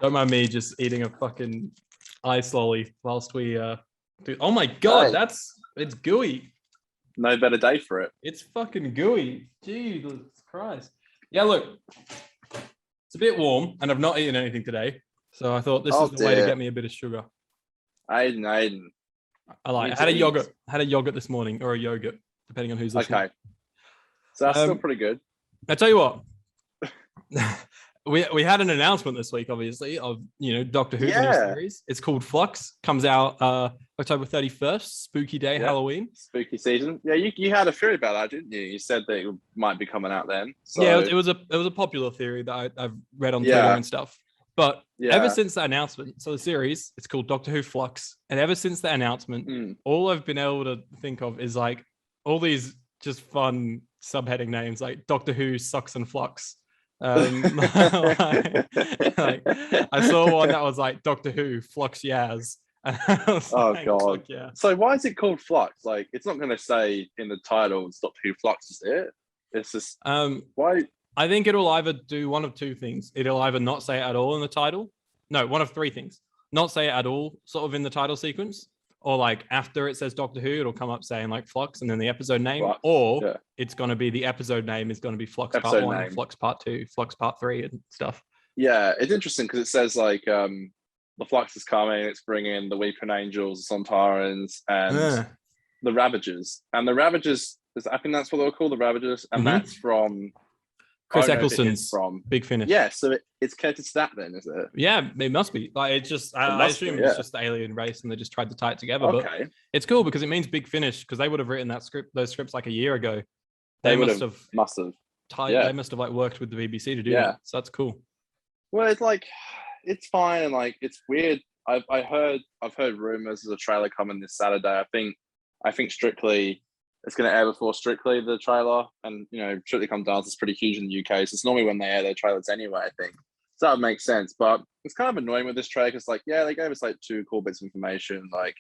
Don't mind me just eating a fucking ice lolly whilst we do. Oh my god, Hey, it's gooey. no better day for it. It's fucking gooey. Jesus Christ. Yeah, look, it's a bit warm, and I've not eaten anything today, so I thought this Oh is the way to dear. get me a bit of sugar. Aiden. I like. You I had a need to yogurt. eat. Had a yogurt this morning, or a yogurt, depending on who's listening. Okay, so that's still Um, pretty good. I tell you what. we had an announcement this week, obviously, of Doctor Who, the new Yeah, series. It's called Flux. Comes out October 31st, spooky day, yeah. Halloween. Spooky season. Yeah, you had a theory about that, didn't you? You said that it might be coming out then. Yeah, So it was a popular theory that I've read on Twitter yeah, and stuff. But ever yeah. since the announcement, so the series, it's called Doctor Who Flux, and ever since the announcement, Mm. all I've been able to think of is like all these just fun subheading names like Doctor Who Sucks and Flux. Like, I saw one that was like Doctor Who Flux Yaz, and I was Oh like, god. fuck yeah. So why is it called Flux? Like, it's not going to say in the title it's Doctor Who Flux, is it? It's just why? I think it'll either do one of two things. It'll either not say it at all in the title. No, one of three things. Not say it at all, sort of in the title sequence, or like after it says Doctor Who, it'll come up saying like Flux and then the episode name, Flux. or Yeah. it's going to be the episode name is going to be Flux Part Episode 1, name. Flux Part 2, Flux Part 3, and stuff. Yeah, it's interesting because it says like the Flux is coming. It's bringing the Weeping Angels, the Sontarans, and the Ravagers. And the Ravagers, I think that's what they're called, the Ravagers, and that's from Chris I don't know if it is Eccleston's from Big Finish. Yeah, so it's connected to that then, is it? Yeah, it must be. Like it's just I must assume be, it's yeah. just the alien race and they just tried to tie it together. But Okay, it's cool because it means Big Finish because they would have written those scripts like a year ago. they must would have have. tied. Yeah. They must have like worked with the BBC to do Yeah. that. So that's cool. Well, it's like it's fine and like it's weird. I've heard rumors of a trailer coming this Saturday. I think Strictly it's going to air before Strictly the trailer, and Strictly Come Dance is pretty huge in the UK. So it's normally when they air their trailers anyway. I think so that would make sense. But it's kind of annoying with this trailer because like they gave us like 2 cool bits of information like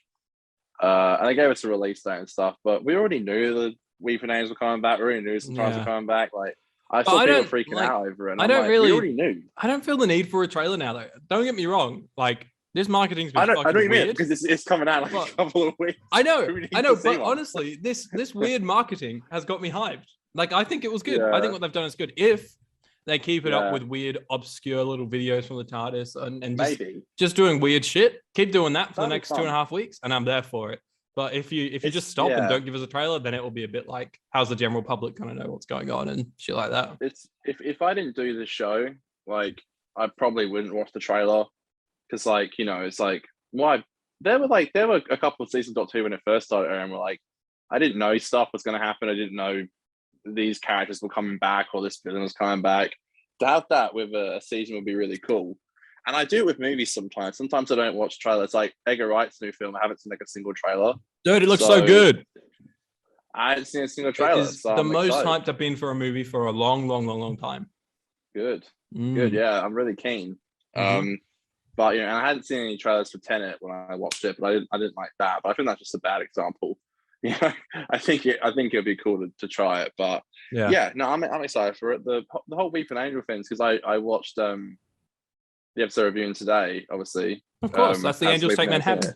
and they gave us a release date and stuff. But we already knew the Weeping Angels were coming back. We already knew sometimes were coming back. Like I saw people freaking out over it. I don't really. We already knew. I don't feel the need for a trailer now though. Don't get me wrong. Like this marketing's been I fucking don't weird because it's coming out like a couple of weeks. I know, but one. honestly, this weird marketing has got me hyped. Like, I think it was good. Yeah. I think what they've done is good. If they keep it up with weird, obscure little videos from the TARDIS and just doing weird shit, keep doing that for the next 2.5 weeks, and I'm there for it. But if you just stop and don't give us a trailer, then it will be a bit like, how's the general public going to know what's going on and shit like that? It's if I didn't do this show, like I probably wouldn't watch the trailer because like it's like why there were a couple of seasons Doctor Who when it first started and we're like I didn't know stuff was going to happen. I didn't know these characters were coming back or this villain was coming back. To have that with a season would be really cool. And I do it with movies sometimes. Sometimes I don't watch trailers. Like Edgar Wright's new film, I haven't seen like a single trailer. Dude, it looks so good. I haven't seen a single trailer. It's the most hyped I've been for a movie for a long time. Good. Good. Yeah, I'm really keen. But and I hadn't seen any trailers for Tenet when I watched it, but I didn't like that. But I think that's just a bad example. I think it'd be cool to try it. But I'm excited for it. The whole Weeping Angel things because I watched the episode reviewing today, obviously. Of course, that's the Angels Take Manhattan.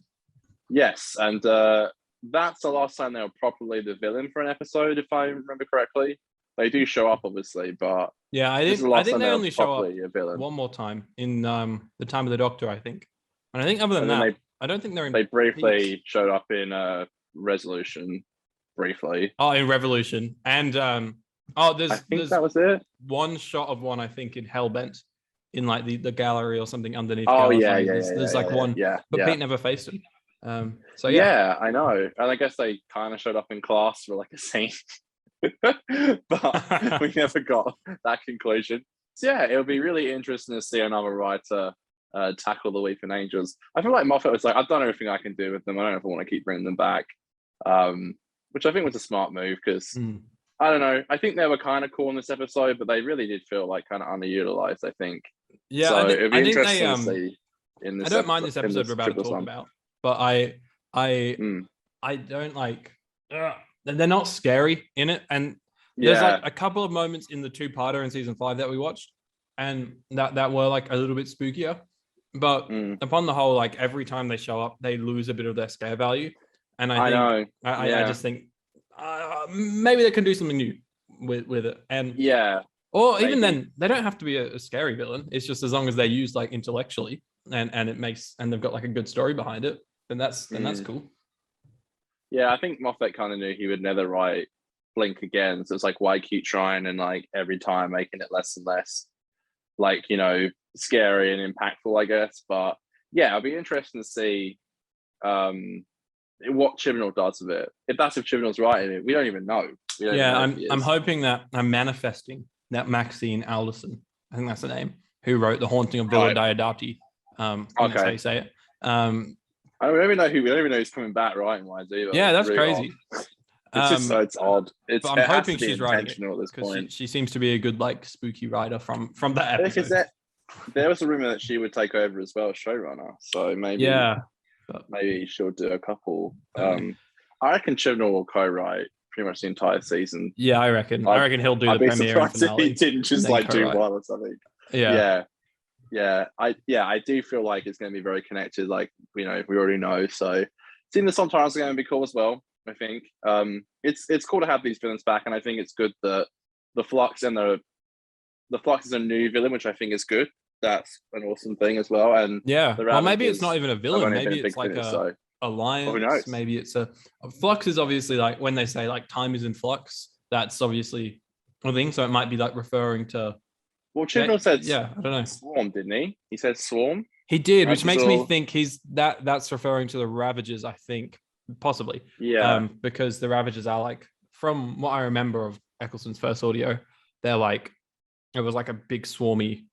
Yes, and that's the last time they were properly the villain for an episode, if I remember correctly. They do show up, obviously, but I think they only show up one more time in the Time of the Doctor, I think. And I think other than that, I don't think they're in. They briefly showed up in Resolution, briefly. Oh, in Revolution, and there's that was it. One shot of one, I think, in Hellbent, in like the gallery or something underneath. Oh There's one. But Pete never faced him. I know, and I guess they kind of showed up in Class for like a scene. But we never got that conclusion. So it'll be really interesting to see another writer tackle the Weeping Angels. I feel like Moffat was like, I've done everything I can do with them. I don't know if I want to keep bringing them back, which I think was a smart move because I don't know. I think they were kind of cool in this episode, but they really did feel like kind of underutilized. I think. Yeah, so I it'd be think interesting to see. In this, I don't mind this episode we're about to talk about, but I don't like. They're not scary in it, and there's like a couple of moments in the 2-parter in season 5 that we watched, and that were like a little bit spookier. But upon the whole, like every time they show up, they lose a bit of their scare value. And I just think maybe they can do something new with it. And or maybe. Even then, they don't have to be a scary villain. It's just as long as they're used like intellectually and it makes and they've got like a good story behind it, then that's cool. Yeah, I think Moffat kind of knew he would never write Blink again. So it's like, why keep trying and like every time making it less and less like, you know, scary and impactful, I guess. But yeah, it'll be interesting to see what Chibnall does with it. If Chibnall's writing it, we don't even know. I'm hoping that I'm manifesting that Maxine Alderson, I think that's the name, who wrote The Haunting of Villa Diodati. That's how you say it. We don't even know who's coming back writing wise either. Yeah, that's really crazy. It's odd. But I'm hoping she's writing it at this point. She seems to be a good like spooky writer from that episode. Because there was a rumor that she would take over as well as showrunner. So maybe she'll do a couple. I reckon Chibnall will co-write pretty much the entire season. Yeah, I reckon he'll do the premiere and finale. If he didn't just like do one or something. Yeah, I do feel like it's going to be very connected. Like, you know, we already know. So seeing the sometimes are going to be cool as well. I think it's cool to have these villains back, and I think it's good that the Flux and the Flux is a new villain, which I think is good. That's an awesome thing as well. And well, maybe it's not even a villain. Maybe it's like a alliance. Maybe it's a Flux is obviously like when they say like time is in flux. That's obviously a thing. So it might be like referring to. Well, Chibnall said, I don't know. Swarm, didn't he? He said Swarm. He did, which makes me think that's referring to the Ravagers. I think possibly, because the Ravagers are like, from what I remember of Eccleston's first audio, they're like, it was like a big swarmy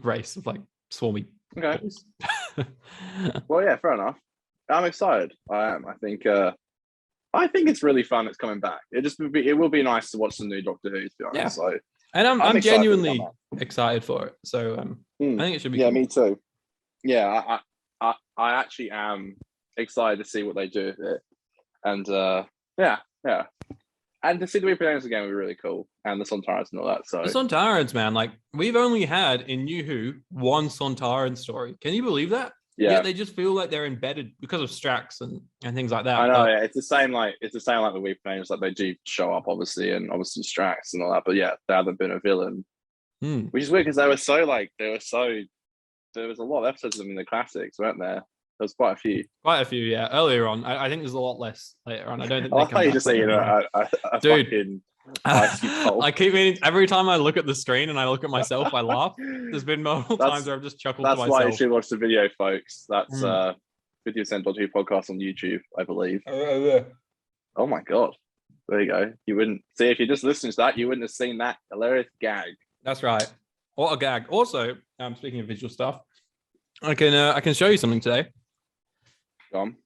race of like swarmy. Okay. Well, yeah, fair enough. I'm excited. I am. I think it's really fun. It's coming back. It will be nice to watch some new Doctor Who. To be honest, so. And I'm genuinely excited for it. So I think it should be. Yeah, cool. Me too. Yeah, I actually am excited to see what they do with it, and and to see the representatives again would be really cool, and the Sontarans and all that. So the Sontarans, man, like we've only had in New Who one Sontaran story. Can you believe that? Yeah, they just feel like they're embedded because of Strax and things like that. I know, it's the same like the Weep names, like they do show up obviously, and obviously Strax and all that, but yeah, they haven't been a villain, which is weird because there was a lot of episodes of them in the classics, weren't there? There was quite a few. Yeah. Earlier on, I think there's a lot less later on. I don't think. I thought you just say, dude. Fucking I keep meaning every time I look at the screen and I look at myself, I laugh. There's been multiple times where I've just chuckled to myself. That's why you should watch the video, folks. That's 50% Doctor Who podcast on YouTube, I believe. Oh my god. There you go. You wouldn't see if you just listened to that, you wouldn't have seen that hilarious gag. That's right. What a gag. Also, speaking of visual stuff, I can show you something today. Go on.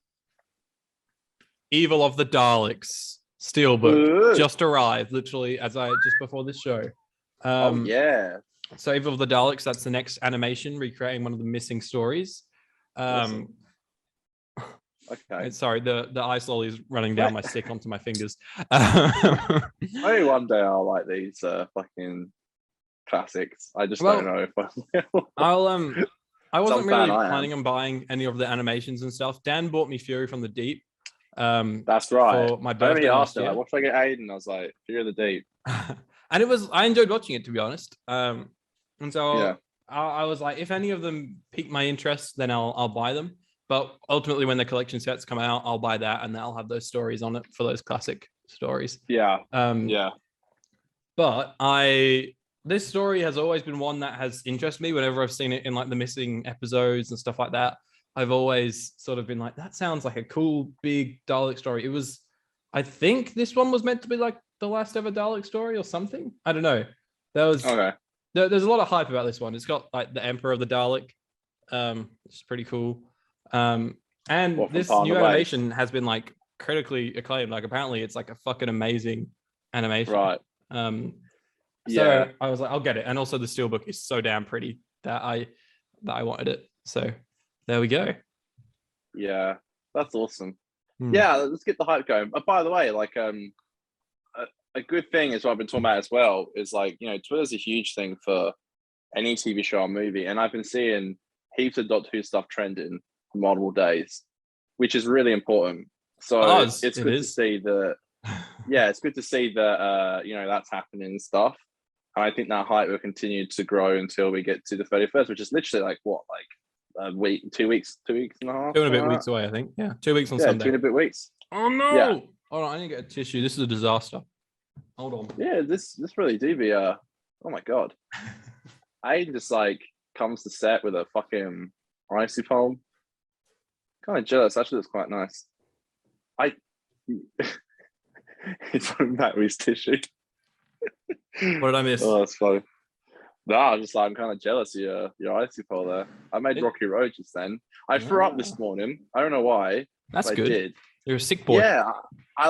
Evil of the Daleks Steelbook just arrived, literally just before this show. So Evil of the Daleks, that's the next animation recreating one of the missing stories. Okay. Sorry, the ice lolly is running down my stick onto my fingers. Maybe one day I'll like these fucking classics. I just don't know if I will. I wasn't really planning on buying any of the animations and stuff. Dan bought me Fury from the Deep. That's right. For my birthday last year. Like, what should I get Aidan? I was like, Fear of the Deep. And I enjoyed watching it, to be honest. And so I was like, if any of them pique my interest, then I'll buy them. But ultimately, when the collection sets come out, I'll buy that, and I'll have those stories on it for those classic stories. But this story has always been one that has interested me whenever I've seen it in like the missing episodes and stuff like that. I've always sort of been like, that sounds like a cool big Dalek story. I think this one was meant to be like the last ever Dalek story or something. I don't know. There's a lot of hype about this one. It's got like the Emperor of the Dalek, which is pretty cool. And this new animation has been like critically acclaimed. Like apparently it's like a fucking amazing animation. Right. So I was like, I'll get it. And also the steelbook is so damn pretty that I wanted it. So there we go. Yeah, that's awesome. Yeah, let's get the hype going. By the way, like a good thing is what I've been talking about as well is like, you know, Twitter's a huge thing for any TV show or movie. And I've been seeing heaps of Doctor Who stuff trending for multiple days, which is really important. So it's good to see that. Yeah, it's good to see that that's happening and stuff. And I think that hype will continue to grow until we get to the 31st, which is literally like a week, 2 weeks, 2 weeks and a half. 2 and a bit weeks away, I think. Yeah, 2 weeks on Sunday. 2 and a bit weeks. Oh no! Yeah. Hold on, I need to get a tissue. This is a disaster. Hold on. Yeah, this really do be oh my god. Aidan just like comes to set with a fucking icy pole. Kind of jealous. Actually, it's quite nice. He's putting back with his tissue. What did I miss? Oh, that's funny. No, I'm kind of jealous of your icy pole there. I made Rocky Road just then. I threw up this morning. I don't know why. That's good. I did. You're a sick boy. Yeah, I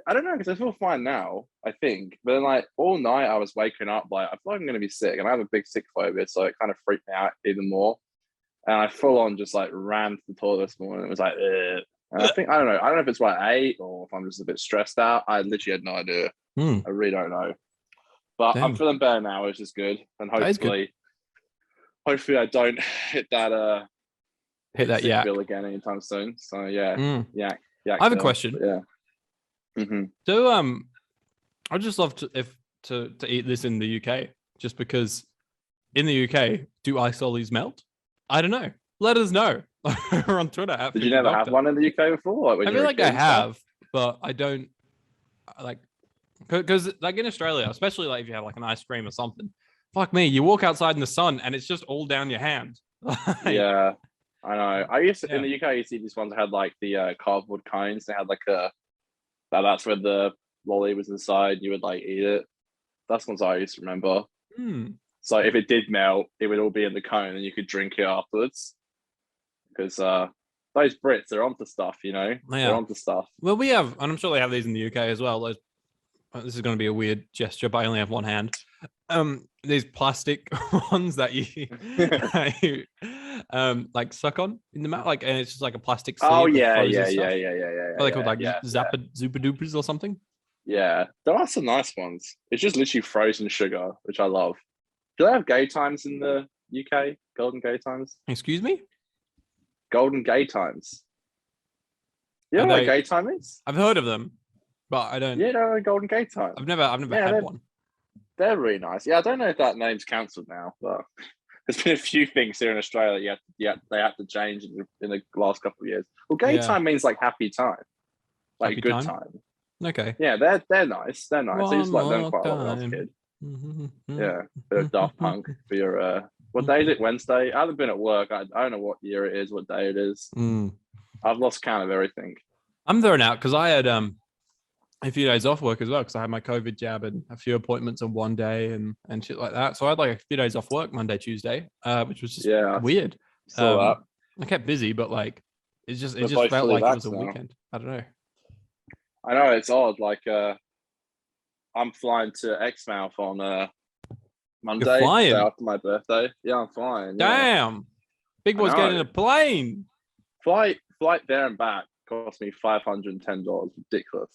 don't know, because I feel fine now, I think. But then like all night I was waking up like I feel like I'm gonna be sick, and I have a big sick phobia, so it kind of freaked me out even more. And I full on just like ran to the toilet this morning. It was like, ugh. And I don't know if it's what I ate or if I'm just a bit stressed out. I literally had no idea. I really don't know. But I'm feeling better now, which is good. And hopefully I don't hit that yak bill again anytime soon. So yeah, yak. I have a question. Yeah. Mm-hmm. So I'd just love to eat this in the UK, just because in the UK, do ice lollies melt? I don't know. Let us know. Or on Twitter. Did you never have one in the UK before? I feel like I have, but I don't like, because like in Australia, especially like if you have like an ice cream or something, fuck me, you walk outside in the sun and it's just all down your hand. Yeah, I know. I used to in the UK. You see these ones that had like the cardboard cones. They had like that's where the lolly was inside. You would like eat it. That's ones I used to remember. So if it did melt, it would all be in the cone, and you could drink it afterwards. Because those Brits are onto stuff, They're onto stuff. Well, we have, and I'm sure they have these in the UK as well. This is going to be a weird gesture, but I only have one hand. These plastic ones that you like suck on in the mouth, like, and it's just like a plastic sleeve. Oh yeah. What are they called, like Zappa Dupas or something? Yeah, there are some nice ones. It's just literally frozen sugar, which I love. Do they have gay times in the UK? Golden gay times? Excuse me? Golden gay times. You know what a gay time is? I've heard of them, but I don't. Yeah, no, golden gay time. I've never had one. They're really nice. Yeah, I don't know if that name's cancelled now, but there's been a few things here in Australia. They have to change in the last couple of years. Well, gay time means like happy time, like happy good time. Okay. Yeah, they're nice. They're nice. I used to like them quite a lot when I was a kid. Yeah, bit of Daft Punk for your what day is it? Wednesday. I haven't been at work. I don't know what year it is, what day it is. I've lost count of everything. I'm thrown out because I had a few days off work as well, because I had my COVID jab and a few appointments on one day and shit like that. So I had like a few days off work Monday, Tuesday, which was just weird. I kept busy, but like it just felt like it was a weekend. I don't know. I know, it's odd. Like I'm flying to Exmouth on Monday, day after my birthday. Yeah, I'm flying. Damn, big boy's getting a plane. Flight there and back cost me $510. Ridiculous.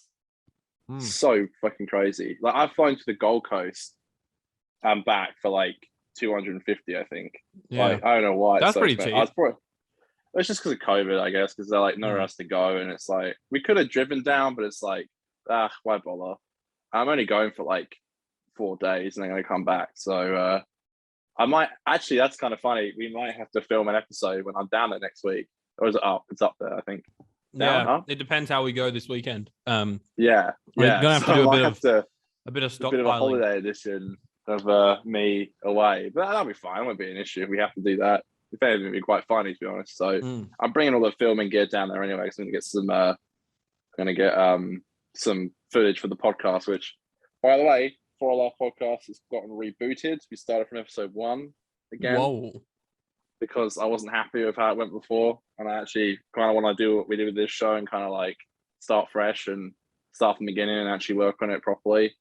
So fucking crazy. Like I've flown to the Gold Coast and back for like 250, I think. Yeah. Like I don't know why. That's pretty cheap. It's just because of COVID, I guess, because they're like nowhere else to go, and it's like we could have driven down, but it's like why bother? I'm only going for like 4 days, and I'm gonna come back. So I might actually. That's kind of funny. We might have to film an episode when I'm down there next week. Or is it up? It's up there, I think. It depends how we go this weekend. We're gonna have to do a bit of stockpiling. A bit of a holiday edition of me away, but that'll be fine. It won't be an issue if we have to do that. If anything, it'd be quite funny, to be honest. So I'm bringing all the filming gear down there anyway. So I'm gonna get some footage for the podcast. Which, by the way, for all our podcasts, it's gotten rebooted. We started from episode 1 again. Whoa. Because I wasn't happy with how it went before, and I actually kind of want to do what we did with this show and kind of like start fresh and start from the beginning and actually work on it properly.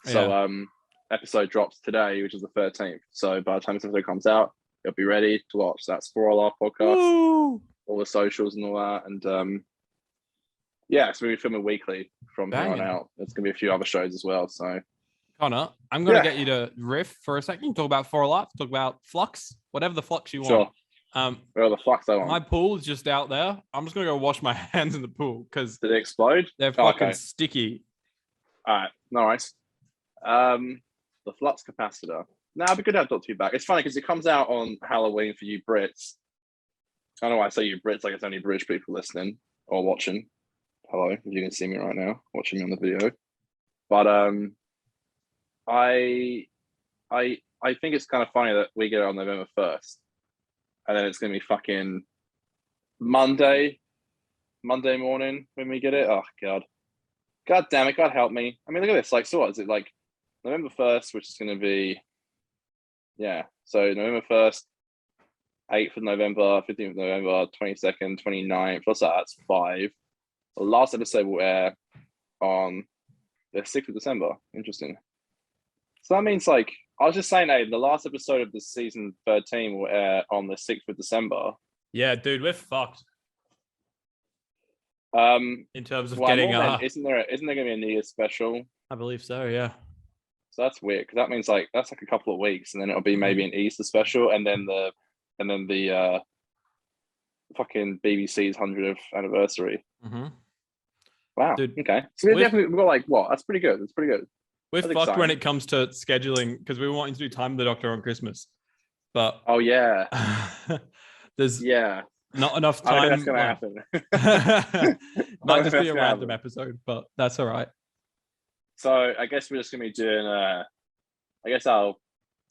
Yeah. So episode drops today, which is the 13th. So by the time this episode comes out, you'll be ready to watch. That's for all our podcasts, all the socials and all that. And so we'll be filming weekly from here on out. There's gonna be a few other shows as well. So Connor, I'm gonna get you to riff for a second. Talk about For Life, talk about Flux, whatever the flux you want. Where the fuck's that one? My pool is just out there. I'm just gonna go wash my hands in the pool because did it explode? They're fucking sticky. All right, nice. The flux capacitor. Now it'd be good to have Doctor Who back. It's funny because it comes out on Halloween for you Brits. I don't know why I say you Brits, like it's only British people listening or watching. Hello, if you can see me right now, watching me on the video. But I think it's kind of funny that we get it on November 1st, and then it's gonna be fucking Monday morning when we get it. Oh God damn it, God help me. I mean, look at this. Like, so what is it like? November 1st, which is gonna be, so November 1st, 8th of November, 15th of November, 22nd, 29th. Plus that's 5. The last episode will air on the 6th of December. Interesting. So that means, like, I was just saying, the last episode of the season 13 will air on the 6th of December. Yeah, dude, we're fucked. In terms of getting isn't there gonna be a New Year's special? I believe so, yeah. So that's weird because that means like that's like a couple of weeks, and then it'll be maybe an Easter special, and then the fucking BBC's 100th anniversary. Mm-hmm. Wow. Dude, okay. So we've got like what? That's pretty good. That's pretty good. We're fucked when it comes to scheduling because we were wanting to do Time of the Doctor on Christmas, but there's not enough time. That's gonna happen. Might just be a random episode, but that's all right. So I guess we're just gonna be doing. I guess our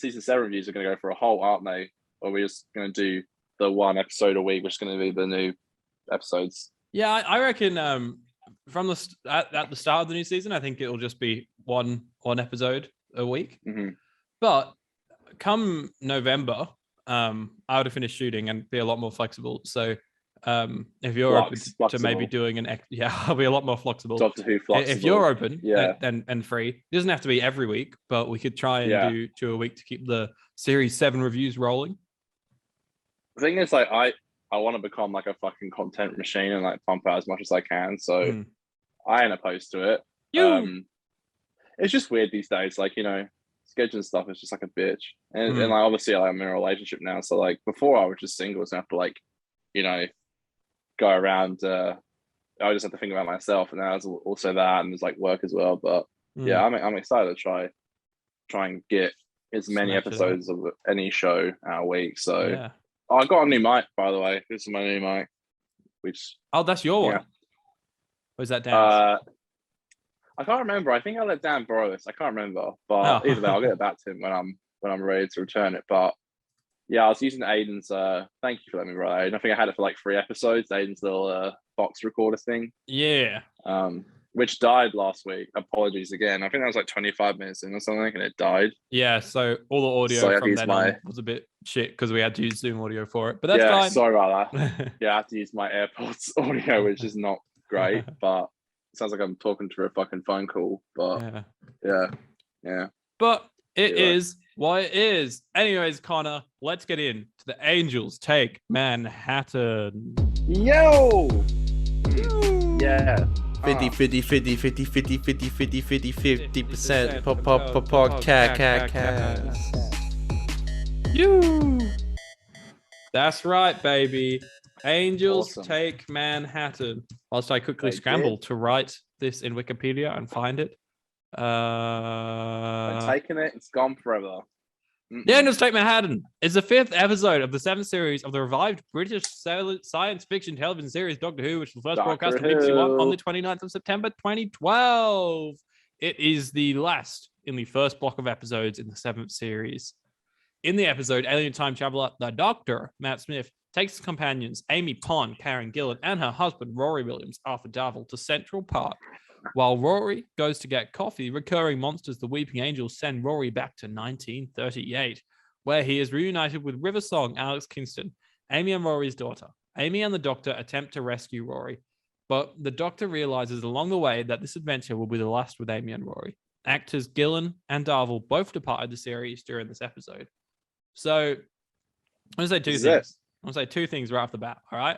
season 7 reviews are gonna go for a whole, aren't they? Or we're just gonna do the one episode a week, which is gonna be the new episodes. Yeah, I reckon. From at the start of the new season, I think it'll just be one episode a week. Mm-hmm. But come November, I would have finished shooting and be a lot more flexible. So if you're open to maybe doing I'll be a lot more flexible. Doctor Who flexible. If you're open, and free, it doesn't have to be every week, but we could try and do a week to keep the series 7 reviews rolling. The thing is, like, I want to become like a fucking content machine and like pump out as much as I can. So I ain't opposed to it. It's just weird these days. Like, scheduling stuff is just like a bitch. And like, obviously I'm in a relationship now. So like before I was just single. So I have to like, go around. I just have to think about myself. And now there's also that. And there's like work as well. But I'm excited to try and get as many episodes of any show out a week. So I got a new mic, by the way. This is my new mic. That's your one. Or is that Dan's? I can't remember. I think I let Dan borrow this. I can't remember, but either way, I'll get it back to him when I'm ready to return it. But I was using Aidan's. Thank you for letting me borrow Aidan. I think I had it for like 3 episodes. Aidan's little box recorder thing. Yeah. Which died last week. Apologies again. I think that was like 25 minutes in or something, and it died. Yeah, so all the audio from then on was a bit shit because we had to use Zoom audio for it. But that's fine. Sorry about that. I have to use my AirPods audio, which is not great, but it sounds like I'm talking through a fucking phone call. But yeah. But it is what it is. Anyways, Connor, let's get in to the Angels Take Manhattan. Yo! Yeah. 50 50% podcast. You. That's right, baby. Angels Take Manhattan. Whilst I quickly scramble to write this in Wikipedia and find it. I've taken it. It's gone forever. The Angels Take Manhattan is the 5th episode of the 7th series of the revived British science fiction television series Doctor Who, which was first broadcast on BBC One on the 29th of September 2012. It is the last in the first block of episodes in the 7th series. In the episode, alien time traveler, the Doctor, Matt Smith, takes his companions, Amy Pond, Karen Gillan, and her husband, Rory Williams, Arthur Darvill, to Central Park. While Rory goes to get coffee, recurring monsters, the Weeping Angels, send Rory back to 1938, where he is reunited with River Song, Alex Kingston, Amy and Rory's daughter. Amy and the Doctor attempt to rescue Rory, but the Doctor realizes along the way that this adventure will be the last with Amy and Rory. Actors Gillan and Darvill both departed the series during this episode. So I'm going to say two things. I'm going to say 2 things right off the bat, all right?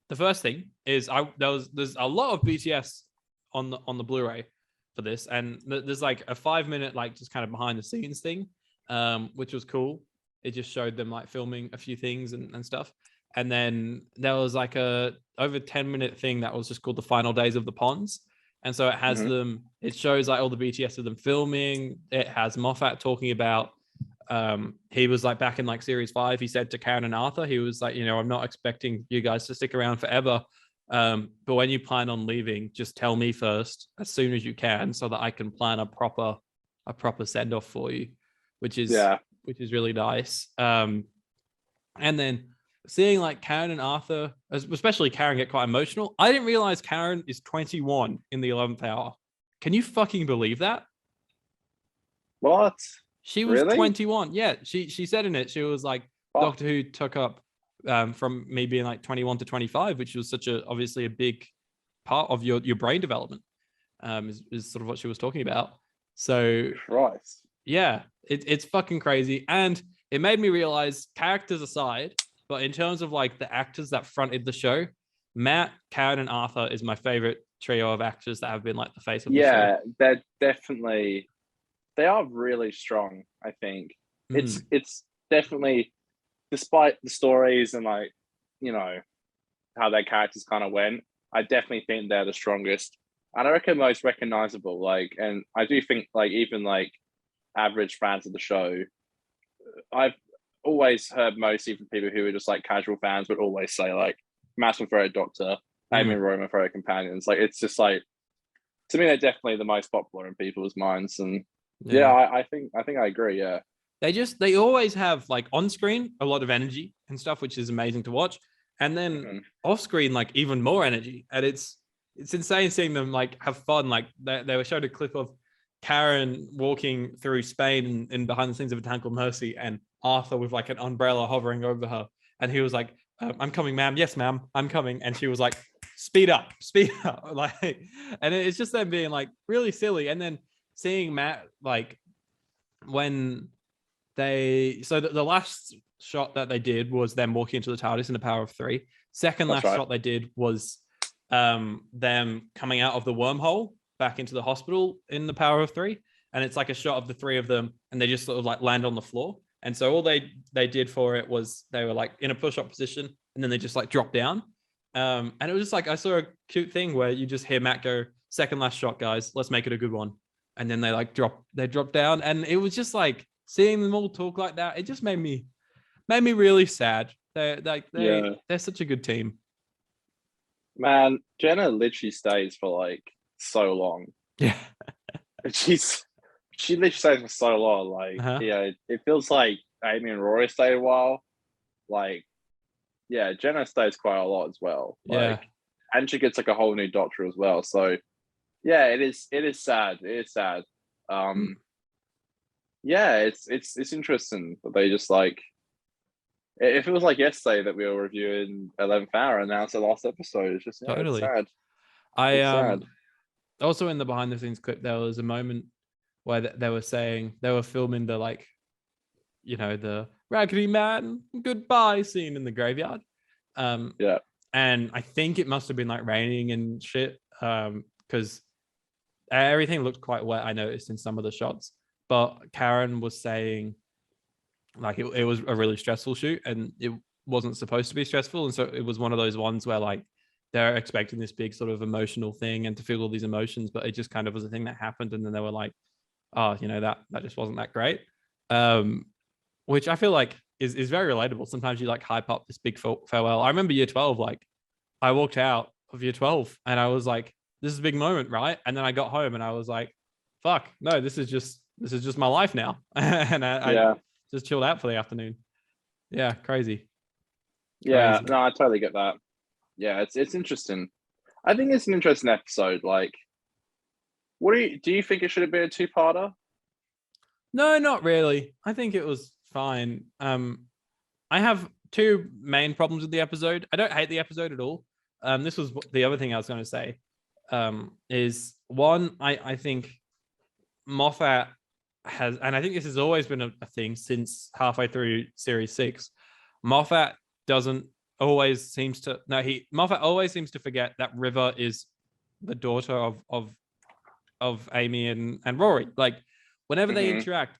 The first thing is there's a lot of BTS on the Blu-ray for this, and there's like a 5-minute like just kind of behind the scenes thing, which was cool. it just showed them like filming a few things and stuff. And then there was like a over 10-minute thing that was just called the final days of the ponds. And so it has them, it shows like all the BTS of them filming. It has Moffat talking about, he was like back in like series 5, he said to Karen and Arthur, he was like, I'm not expecting you guys to stick around forever. But when you plan on leaving, just tell me first as soon as you can so that I can plan a proper send-off for you, which is really nice. And then seeing like Karen and Arthur, especially Karen, get quite emotional. I didn't realize Karen is 21 in the 11th hour. Can you fucking believe that? What? She was 21. Yeah, she said in it, she was like, Doctor Who took up from me being like 21 to 25, which was obviously a big part of your brain development, is sort of what she was talking about. So Christ. Yeah, it's fucking crazy. And it made me realize, characters aside, but in terms of like the actors that fronted the show, Matt, Karen, and Arthur is my favorite trio of actors that have been like the face of the show. Yeah, they're definitely, they are really strong, I think. It's definitely, despite the stories and like, how their characters kind of went, I definitely think they're the strongest. And I reckon most recognizable, like, and I do think like even like average fans of the show, I've always heard mostly from people who are just like casual fans would always say like Matt's my favorite Doctor, Amy and Roy my favorite companions. Like it's just like, to me they're definitely the most popular in people's minds. And I think I agree. Yeah, they always have like on screen a lot of energy and stuff, which is amazing to watch, and then off screen like even more energy. And it's insane seeing them like have fun. Like they were showed a clip of Karen walking through Spain and behind the scenes of A Town Called Mercy, and Arthur with like an umbrella hovering over her, and he was like, I'm coming, ma'am. Yes, ma'am, I'm coming. And she was like, speed up. Like, and it's just them being like really silly. And then seeing Matt, like when the last shot that they did was them walking into the TARDIS in the Power of Three. Second last shot they did was them coming out of the wormhole back into the hospital in the Power of Three. And it's like a shot of the three of them, and they just sort of like land on the floor. And so all they did for it was they were like in a push-up position, and then they just like dropped down. And it was just like, I saw a cute thing where you just hear Matt go, second last shot, guys, let's make it a good one. And then they like drop down. And it was just like seeing them all talk like that. It just made me really sad. They're such a good team. Man, Jenna literally stays for like so long. Yeah. She literally stays for so long. Like, it feels like Amy and Rory stayed a while. Like, yeah, Jenna stays quite a lot as well. Like, and she gets like a whole new Doctor as well. So, yeah, it is sad. It is sad. Yeah, it's interesting that they just like. If it was like yesterday that we were reviewing 11th Hour and now it's the last episode, it's just totally it's sad. Also in the behind the scenes clip, there was a moment where they were saying they were filming the like, the Raggedy Man goodbye scene in the graveyard. And I think it must have been like raining and shit, because everything looked quite wet, I noticed in some of the shots. But Karen was saying like it was a really stressful shoot, and it wasn't supposed to be stressful. And so it was one of those ones where like they're expecting this big sort of emotional thing and to feel all these emotions, but it just kind of was a thing that happened. And then they were like, oh, that just wasn't that great. Which I feel like is very relatable. Sometimes you like hype up this big farewell. I remember year 12, like I walked out of year 12 and I was like, this is a big moment, right? And then I got home and I was like, fuck, no, this is just my life now. And I just chilled out for the afternoon. Yeah, crazy. Yeah, no, I totally get that. Yeah, it's interesting. I think it's an interesting episode. Like, do you think it should have been a two-parter? No, not really. I think it was fine. I have two main problems with the episode. I don't hate the episode at all. This was the other thing I was going to say. Is one, I think Moffat has, and I think this has always been a thing since halfway through series 6. Moffat always seems to forget that River is the daughter of Amy and Rory. Like whenever they interact,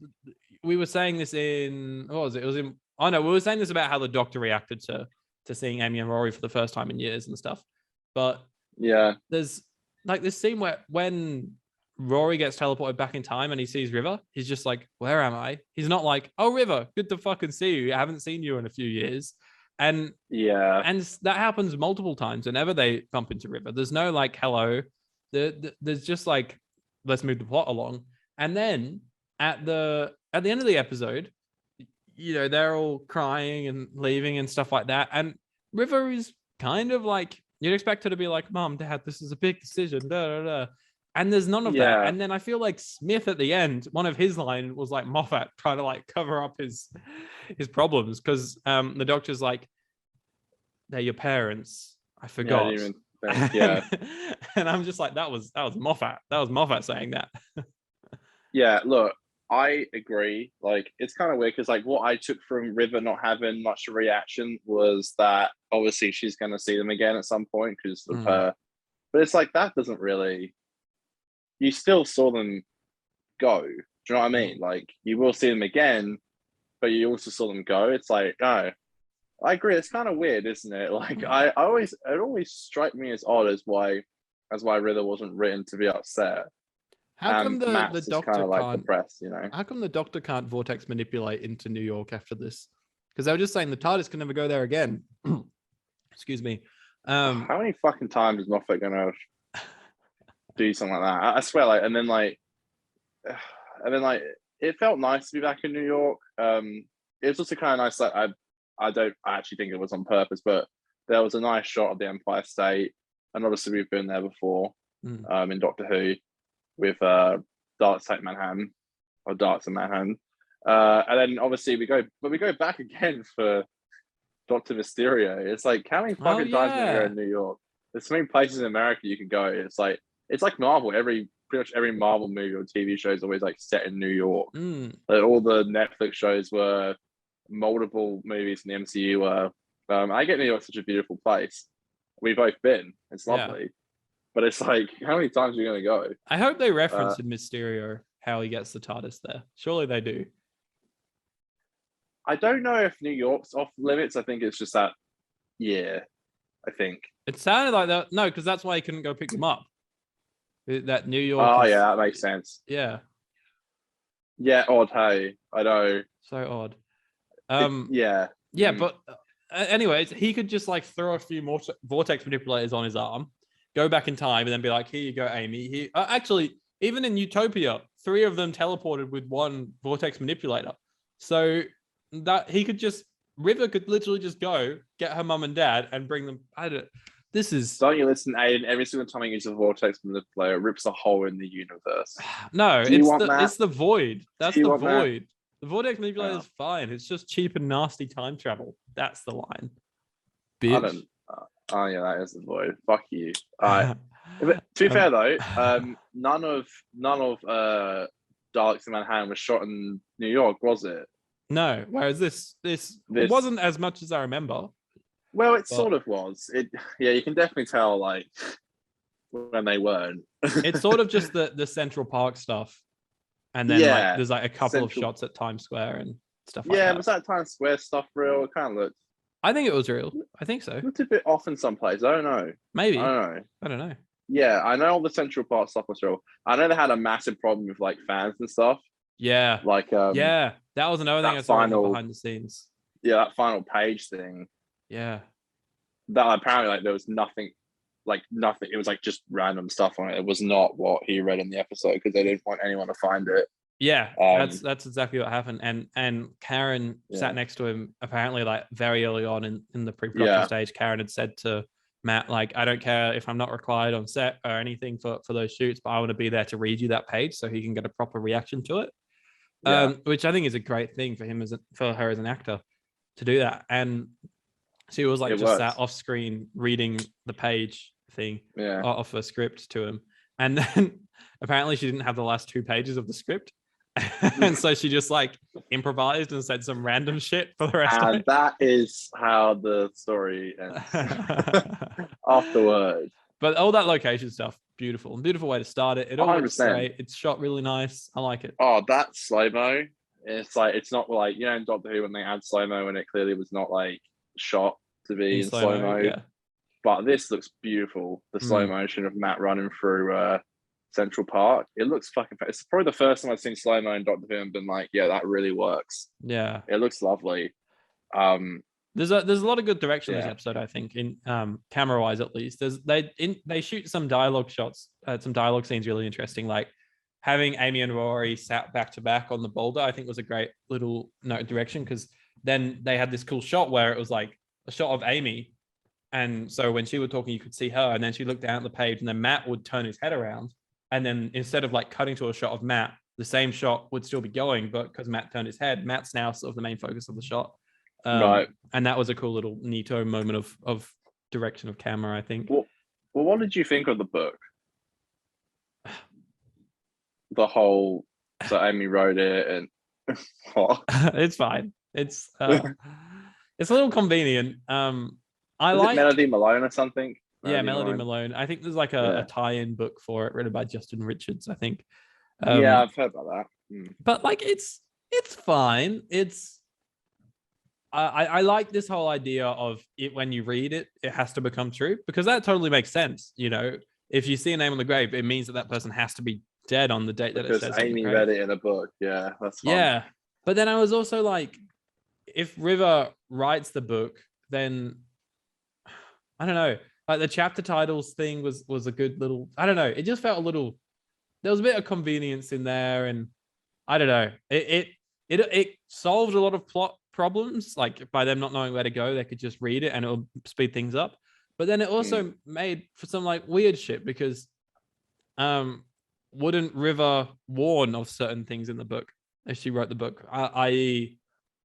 we were saying this in what was it? It was in oh no, we were saying this about how the Doctor reacted to seeing Amy and Rory for the first time in years and stuff. But yeah, there's like this scene where when Rory gets teleported back in time and he sees River, he's just like, where am I? He's not like, oh River, good to fucking see you. I haven't seen you in a few years. And that happens multiple times whenever they bump into River. There's no like hello. There's just like, let's move the plot along. And then at the end of the episode, they're all crying and leaving and stuff like that. And River is kind of like, you'd expect her to be like, Mom, Dad, this is a big decision. Da, da, da. And there's none of that. And then I feel like Smith at the end, one of his line was like Moffat trying to like cover up his problems because the Doctor's like, they're your parents. I forgot. Yeah. And I'm just like, that was Moffat. That was Moffat saying that. Yeah, look, I agree. Like, it's kind of weird because like what I took from River not having much reaction was that obviously she's going to see them again at some point because of her. But it's like that doesn't really. You still saw them go. Do you know what I mean? Like, you will see them again, but you also saw them go. It's like, no, I agree. It's kind of weird, isn't it? Like, it always struck me as odd as why River wasn't written to be upset. How come the Doctor kind of like can't? depressed, How come the Doctor can't vortex manipulate into New York after this? Because they were just saying the TARDIS can never go there again. Excuse me. How many fucking times is Moffat gonna do something like that? I swear, like, and then it felt nice to be back in New York. It was also kind of nice. Like, I actually think it was on purpose, but there was a nice shot of the Empire State, and obviously we've been there before in Doctor Who with Darts of Manhattan. And then obviously we go back again for Doctor Mysterio. It's like, how many fucking times are we in New York? There's so many places in America you can go. It's like Marvel. Pretty much every Marvel movie or TV show is always like set in New York. Like, all the Netflix shows were, multiple movies in the MCU were. I get New York such a beautiful place. We've both been. It's lovely. But it's like, how many times are you going to go? I hope they reference in Mysterio how he gets the TARDIS there. Surely they do. I don't know if New York's off limits. I think it's just that, I think. It sounded like that. No, because that's why he couldn't go pick them up. That New York. Oh, yeah, that makes sense. Yeah. Yeah, odd, hey. I know. So odd. Yeah. But anyways, he could just like throw a few more vortex manipulators on his arm, go back in time, and then be like, here you go, Amy. Actually, even in Utopia, 3 of them teleported with 1 vortex manipulator. So that River could literally just go get her mum and dad and bring them. Don't you listen, Aidan? Every single time I use a vortex manipulator, it rips a hole in the universe. No, it's the void. That's the void. That? The vortex manipulator is fine. It's just cheap and nasty time travel. That's the line. Bitch. Oh yeah, that is the void. Fuck you. All right. But to be fair though, none of Daleks in Manhattan was shot in New York, was it? No. Whereas this it wasn't as much as I remember. Well, it sort of was. You can definitely tell like when they weren't. It's sort of just the Central Park stuff, and then like, there's like a couple of shots at Times Square and stuff like that. Yeah, was that Times Square stuff real? It kind of looked. I think it was real. I think so. It looked a bit off in some places. I don't know. Maybe. I don't know. Yeah, I know all the Central Park stuff was real. I know they had a massive problem with like fans and stuff. Yeah. Like that was another thing I saw behind the scenes. Yeah, that final page thing. Yeah. That apparently like there was nothing. It was like just random stuff on it. It was not what he read in the episode because they didn't want anyone to find it. Yeah, that's exactly what happened. And Karen sat next to him apparently like very early on in the pre-production stage. Karen had said to Matt, like, I don't care if I'm not required on set or anything for those shoots, but I want to be there to read you that page so he can get a proper reaction to it. Which I think is a great thing for him for her as an actor to do that. And she was like sat off screen reading the page thing off a script to him. And then apparently she didn't have the last 2 pages of the script. And so she just like improvised and said some random shit for the rest of it. And that is how the story ends. Afterwards. But all that location stuff, beautiful way to start it. It all looks great. It's shot really nice. I like it. Oh, that slow-mo It's like it's not like in Doctor Who when they add slow mo and it clearly was not like shot to be in slow mo. Yeah. But this looks beautiful. The slow motion of Matt running through Central Park. It looks fucking. It's probably the first time I've seen slow mo in Doctor Who and been like, yeah, that really works. Yeah, it looks lovely. There's a lot of good direction in this episode, I think, in camera wise at least. They shoot some dialogue shots, some dialogue scenes really interesting, like having Amy and Rory sat back to back on the boulder. I think was a great little direction, because then they had this cool shot where it was like a shot of Amy, and so when she was talking, you could see her, and then she looked down at the page, and then Matt would turn his head around, and then instead of like cutting to a shot of Matt, the same shot would still be going, but because Matt turned his head, Matt's now sort of the main focus of the shot. Right. And that was a cool little neato moment of direction of camera, I think. Well, what did you think of the book? The whole, so Amy wrote it, and it's fine. It's a little convenient. I like Melody Malone or something. Melody Malone. I think there's like a tie-in book for it written by Justin Richards, I think. Yeah, I've heard about that. But like it's fine. I like this whole idea of it when you read it, it has to become true, because that totally makes sense. If you see a name on the grave, it means that person has to be dead on the date that it says. Because Amy read it in a book. Yeah, that's fine. Yeah, but then I was also like, if River writes the book, then I don't know. Like the chapter titles thing was a good little. I don't know. It just felt a little. There was a bit of convenience in there, and I don't know. It solved a lot of plot problems, like by them not knowing where to go, they could just read it and it'll speed things up. But then it also made for some like weird shit, because wouldn't River warn of certain things in the book as she wrote the book? I.e.,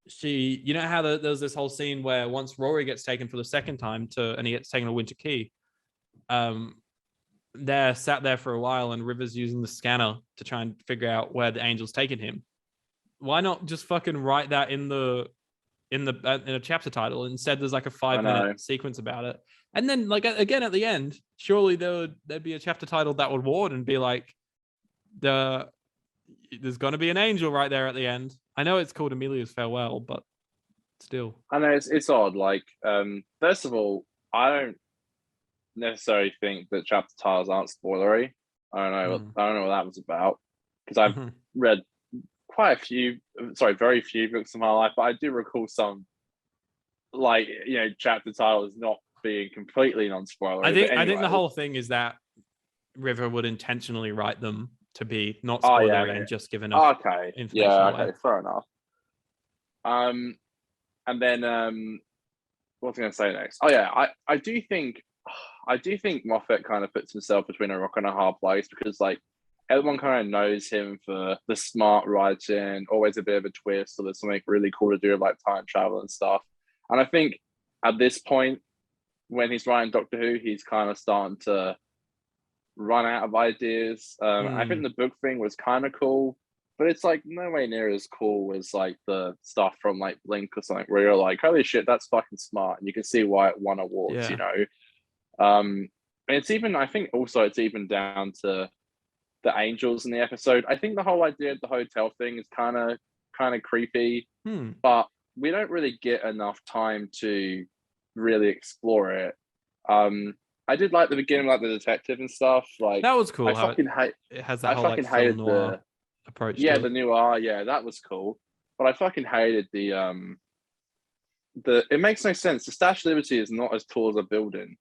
she, how there's this whole scene where once Rory gets taken for the second time and he gets taken to Winter Key, they're sat there for a while and River's using the scanner to try and figure out where the angel's taken him. Why not just fucking write that in a chapter title? Instead, there's like a 5-minute sequence about it, and then like again at the end, surely there'd be a chapter title that would warn and be like, there's going to be an angel right there at the end. I know it's called Amelia's Farewell, but still, I know it's odd. Like, first of all, I don't necessarily think that chapter titles aren't spoilery. I don't know what that was about, because I've read very few books in my life, but I do recall some, like, chapter titles not being completely non-spoilery. I think the whole thing is that River would intentionally write them to be not spoilery and just give enough information away. Fair enough. And then what was I going to say next? I do think Moffat kind of puts himself between a rock and a hard place, because like everyone kind of knows him for the smart writing, always a bit of a twist, or there's something really cool to do with like time travel and stuff. And I think at this point, when he's writing Doctor Who, he's kind of starting to run out of ideas. I think the book thing was kind of cool, but it's like nowhere near as cool as like the stuff from like Blink or something, where you're like, holy shit, that's fucking smart, and you can see why it won awards. And it's even down to the angels in the episode. I think the whole idea of the hotel thing is kind of creepy, but we don't really get enough time to really explore it. I did like the beginning, like the detective and stuff. Like that was cool. I fucking hate. It has that whole like film noir approach. Yeah, the noir. Yeah, that was cool. But I fucking hated the. It makes no sense. The Statue of Liberty is not as tall as a building.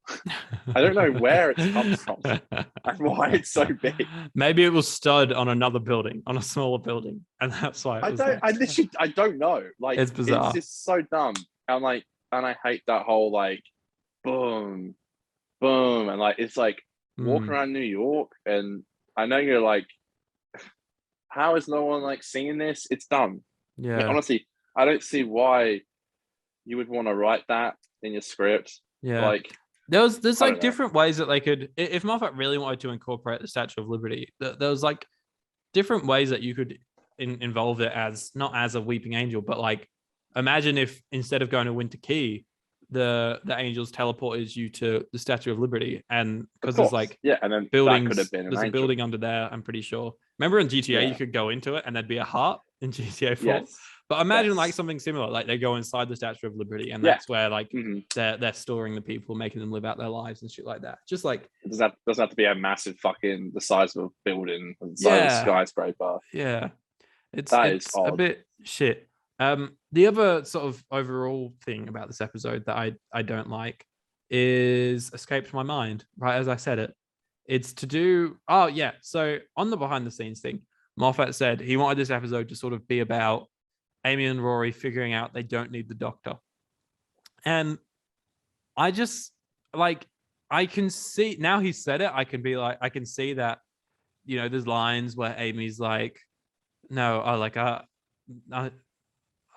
I don't know where it comes from and why it's so big. Maybe it was stood on another building, on a smaller building, and that's why. I don't know. Like it's bizarre. It's just so dumb. And I hate that whole like, boom, boom, and like it's like walking around New York, and I know you're like, how is no one like seeing this? It's dumb. Yeah. Like, honestly, I don't see why you would want to write that in your script. Yeah, like there's like different ways that they could, if Moffat really wanted to incorporate the Statue of Liberty, there was like different ways that you could involve it as not as a weeping angel, but like imagine if instead of going to Winter Key, the angels teleported you to the Statue of Liberty, and because there's like and then buildings, that could have been there's a building under there. I'm pretty sure. Remember in GTA you could go into it and there'd be a heart. in GTA 4. Yes. But imagine like something similar, like they go inside the Statue of Liberty, and that's where like they're storing the people, making them live out their lives and shit like that. Just like it doesn't have to be a massive fucking the size of a building, the size of a skyscraper. Yeah, it's odd. a bit shit. The other sort of overall thing about this episode that I don't like is escaped my mind. Right as I said it, it's to do. Oh yeah, so on the behind the scenes thing, Moffat said he wanted this episode to sort of be about Amy and Rory figuring out they don't need the doctor. And I just like, I can see now he said it, I can see that, there's lines where Amy's like, no,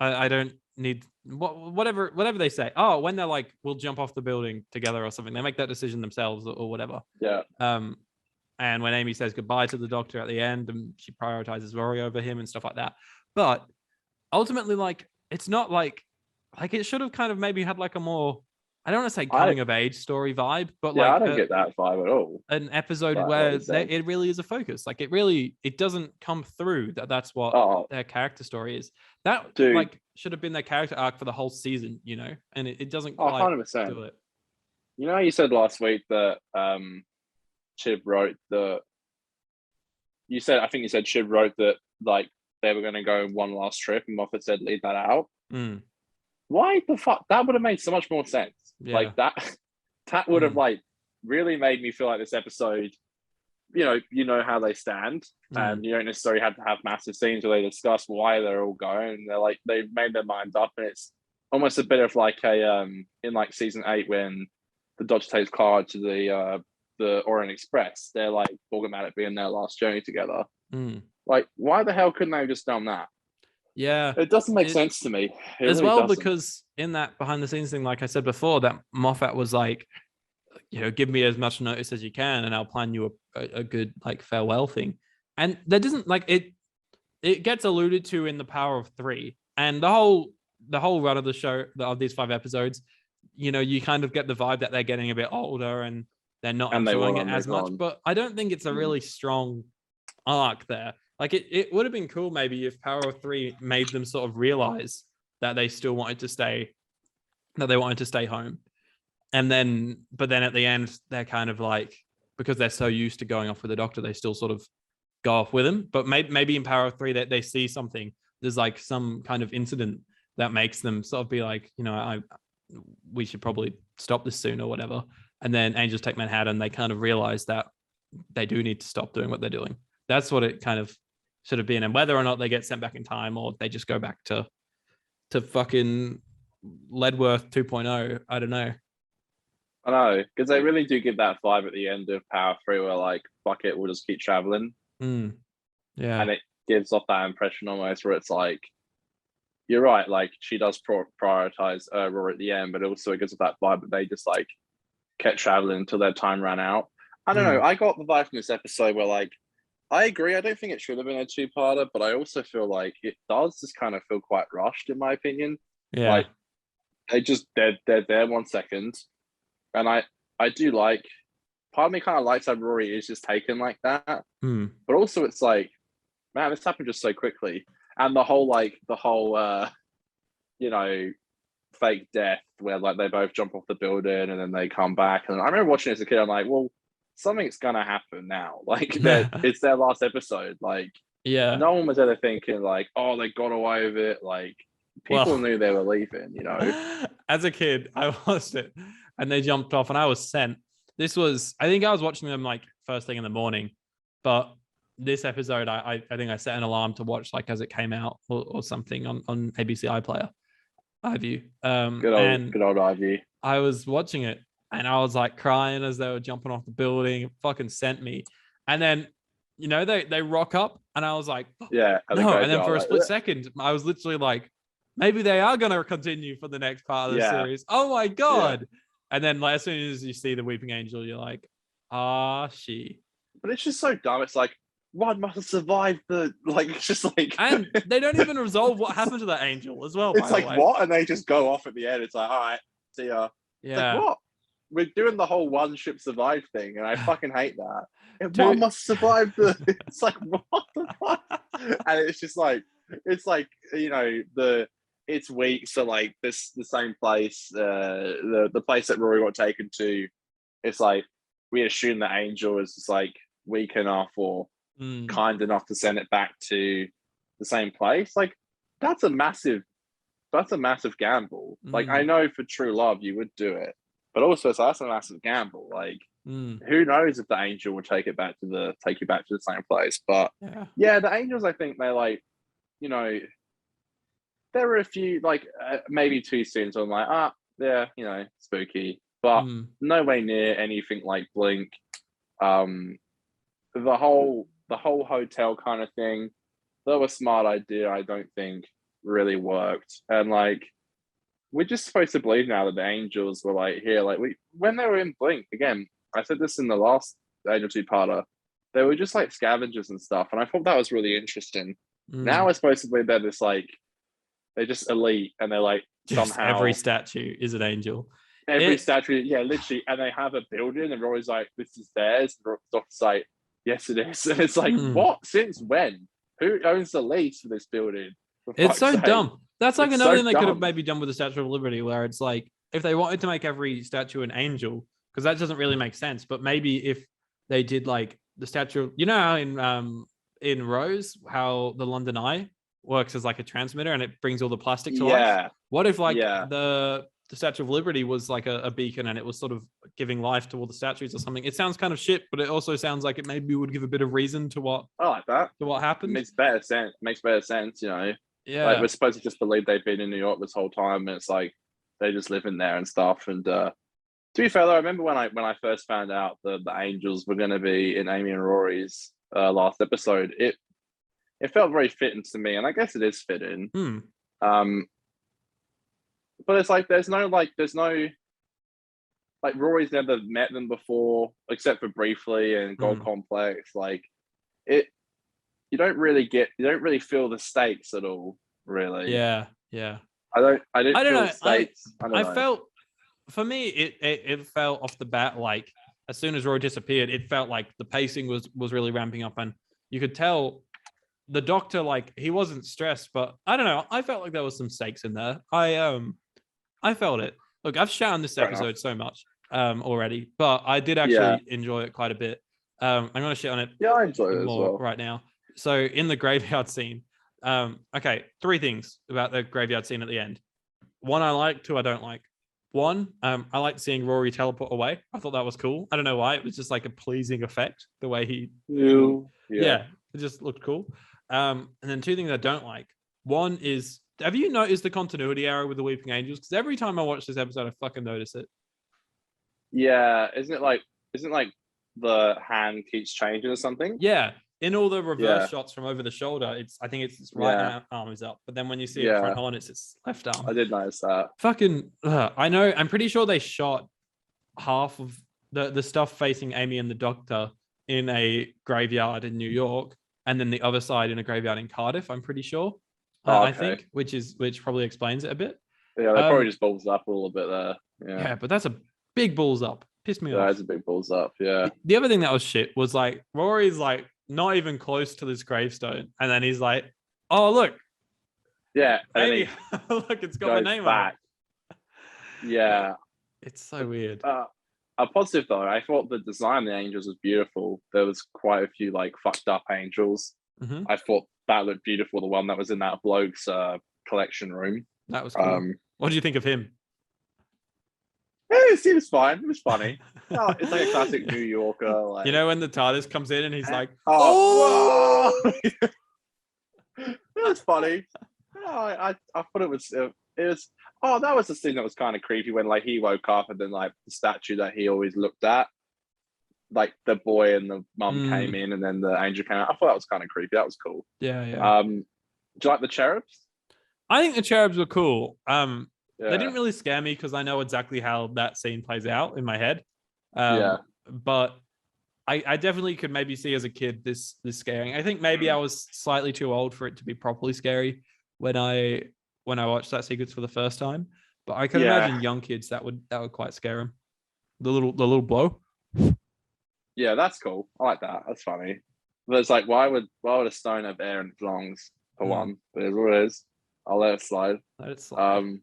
I don't need whatever they say. Oh, when they're like, we'll jump off the building together or something. They make that decision themselves or whatever. Yeah. And when Amy says goodbye to the doctor at the end and she prioritizes Rory over him and stuff like that. But ultimately, like, it's not like it should have kind of maybe had like a more, I don't want to say coming of age story vibe, but I don't get that vibe at all. An episode where it really is a focus. Like it doesn't come through that's what their character story is. That like should have been their character arc for the whole season, and it doesn't quite 100%. do it. You said last week that Chib wrote I think you said Chib wrote that like they were going to go one last trip, and Moffat said leave that out. Why the fuck? That would have made so much more sense. Yeah. Like that would have like really made me feel like this episode, you know how they stand, and you don't necessarily have to have massive scenes where they discuss why they're all going. They're like, they've made their minds up, and it's almost a bit of like a in like season 8 when the Dodger takes Clara to the Orient Express. They're like talking about it being their last journey together. Like, why the hell couldn't they have just done that? Yeah, it doesn't make sense to me. It as really well doesn't. Because in that behind the scenes thing, like I said before, that Moffat was like, give me as much notice as you can, and I'll plan you a good like farewell thing. And that doesn't like it. It gets alluded to in the Power of 3, and the whole run of the show of these 5 episodes. You kind of get the vibe that they're getting a bit older and they're not enjoying it as much. But I don't think it's a really strong arc there. Like it would have been cool maybe if Power of 3 made them sort of realize that they still wanted to stay, that they wanted to stay home. But then at the end, they're kind of like, because they're so used to going off with the doctor, they still sort of go off with him. But maybe in Power of 3 that they see something, there's like some kind of incident that makes them sort of be like, we should probably stop this soon or whatever. And then Angels Take Manhattan, they kind of realize that they do need to stop doing what they're doing. That's what it kind of should have been. And whether or not they get sent back in time or they just go back to fucking Ledworth 2.0, I don't know. I know, because they really do give that vibe at the end of Power 3 where like, fuck it, we'll just keep traveling. Yeah. And it gives off that impression almost where it's like, you're right, like she does prioritize Rory at the end, but also it gives off that vibe that they just like kept traveling until their time ran out. I don't know, I got the vibe from this episode where like, I agree, I don't think it should have been a 2-parter, but I also feel like it does just kind of feel quite rushed in my opinion. Yeah. Like they're there 1 second. And I do like, part of me kind of likes how Rory is just taken like that. But also it's like, man, this happened just so quickly. And the whole fake death where like they both jump off the building and then they come back. And I remember watching it as a kid, I'm like, well, something's gonna happen now. Like it's their last episode. Like, no one was ever thinking like, oh, they got away with it. Like, people knew they were leaving, As a kid, I watched it and they jumped off and I was sent. I think I was watching them like first thing in the morning, but this episode, I think I set an alarm to watch like as it came out or something on ABC iPlayer, iView. Good old iView. I was watching it and I was like crying as they were jumping off the building. It fucking sent me. And then, they rock up and I was like, yeah. No. And then for a split second, I was literally like, maybe they are going to continue for the next part of the series. Oh my God. Yeah. And then like, as soon as you see the Weeping Angel, you're like, she. But it's just so dumb. It's like, one must survive it's just like. And they don't even resolve what happened to that angel as well. It's like, what? And they just go off at the end. It's like, all right, see ya. Yeah. It's like, what? We're doing the whole one ship survive thing, and I fucking hate that. One must survive it's like, what the fuck? And it's just like, it's like, it's weak. So like the same place, the place that Rory got taken to, it's like we assume that Angel is just like weak enough or kind enough to send it back to the same place. Like that's a massive gamble. Like I know for true love you would do it, but also it's that's a massive gamble. Like who knows if the Angel will take you back to the same place. But yeah, the Angels, I think they like, there were a few like maybe two scenes on like they're spooky, but no way near anything like Blink. The whole hotel kind of thing, that was a smart idea. I don't think really worked, and like we're just supposed to believe now that the Angels were like here, like when they were in Blink again. I said this in the last Angel two-parter. They were just like scavengers and stuff, and I thought that was really interesting. Now it's supposed to be they're this like they're just elite, and they're like just somehow every statue is an angel. Every statue, yeah, literally, and they have a building, and Rory's like, "This is theirs." And the doctor's like, "Yes, it is." And it's like, what? Since when? Who owns the lease for this building? It's so dumb. That's like another thing they could have maybe done with the Statue of Liberty, where it's like if they wanted to make every statue an angel, because that doesn't really make sense. But maybe if they did like the statue, how in Rose, how the London Eye works as like a transmitter and it brings all the plastic to life. What if like the Statue of Liberty was like a beacon and it was sort of giving life to all the statues or something? It sounds kind of shit, but it also sounds like it maybe would give a bit of reason to what I like that. To what happened. It makes better sense, Yeah. Like we're supposed to just believe they've been in New York this whole time, and it's like they just live in there and stuff. And to be fair though, I remember when I first found out that the Angels were gonna be in Amy and Rory's last episode, it felt very fitting to me, and I guess it is fitting. But it's like there's no Rory's never met them before, except for briefly and Gold Complex. Like you don't really feel the stakes at all, really. Yeah. I didn't feel know. The stakes. I felt, for me, it felt off the bat like as soon as Rory disappeared, it felt like the pacing was really ramping up, and you could tell the doctor, like, he wasn't stressed, but I don't know. I felt like there was some stakes in there. I felt it. Look, I've shouted on this episode so much already, but I did actually enjoy it quite a bit. I'm going to shit on it. Yeah, I enjoy it as well right now. So in the graveyard scene, okay, 3 things about the graveyard scene at the end. 1 I like, 2 I don't like. 1, I like seeing Rory teleport away. I thought that was cool. I don't know why. It was just like a pleasing effect, the way he... Yeah, it just looked cool. And then 2 things I don't like. 1 is, have you noticed the continuity error with the Weeping Angels? Because every time I watch this episode, I fucking notice it. Yeah, isn't it like the hand keeps changing or something? Yeah. In all the reverse shots from over the shoulder, I think it's right arm is up, but then when you see it front on, it's its left arm. I did notice that. Fucking, I know. I'm pretty sure they shot half of the stuff facing Amy and the doctor in a graveyard in New York, and then the other side in a graveyard in Cardiff. I'm pretty sure. I think, which probably explains it a bit. Yeah, they probably just balls up a little bit there. Yeah, but that's a big balls up. Pissed me off. Yeah, it's a big balls up. Yeah. The other thing that was shit was like Rory's like not even close to this gravestone, and then he's like, "Oh look, Amy, look, it's got my name back." Yeah, it's so weird. A positive though, I thought the design of the angels was beautiful. There was quite a few like fucked up angels. I thought that looked beautiful. The one that was in that bloke's collection room. That was cool. What do you think of him? It was fine. It was funny. It's like a classic New Yorker. Like... when the TARDIS comes in and he's like, "Oh!" It was funny. I thought it was. That was the scene that was kind of creepy when like he woke up and then like the statue that he always looked at, like the boy and the mum came in and then the angel came out. I thought that was kind of creepy. That was cool. Yeah. Do you like the cherubs? I think the cherubs were cool. They didn't really scare me because I know exactly how that scene plays out in my head. But I definitely could maybe see as a kid this scaring. I think maybe I was slightly too old for it to be properly scary when I watched that sequence for the first time. But I can imagine young kids that would quite scare them. The little blow. Yeah, that's cool. I like that. That's funny. But it's like, why would a stone have air in its lungs? for one. But it's what it is. I'll let it slide. Let it slide.